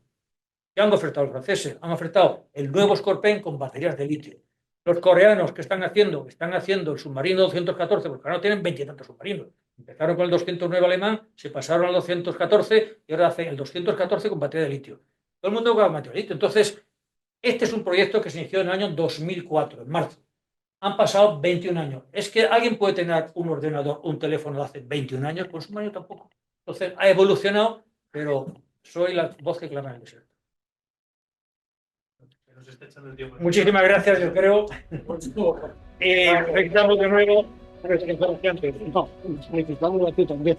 ¿Qué han ofertado los franceses? Han ofertado el nuevo Scorpion con baterías de litio. Los coreanos, ¿qué están haciendo? Están haciendo el submarino 214, porque ahora no tienen 20 y tantos submarinos. Empezaron con el 209 alemán, se pasaron al 214 y ahora hacen el 214 con batería de litio. Todo el mundo con batería de litio. Entonces, este es un proyecto que se inició en el año 2004, en marzo. Han pasado 21 años. ¿Es que alguien puede tener un ordenador, un teléfono de hace 21 años? Pues un año tampoco. Entonces, ha evolucionado, pero soy la voz que clama en el desierto. Muchísimas gracias, yo creo. Felicitamos de nuevo. No, felicitamos a ti también.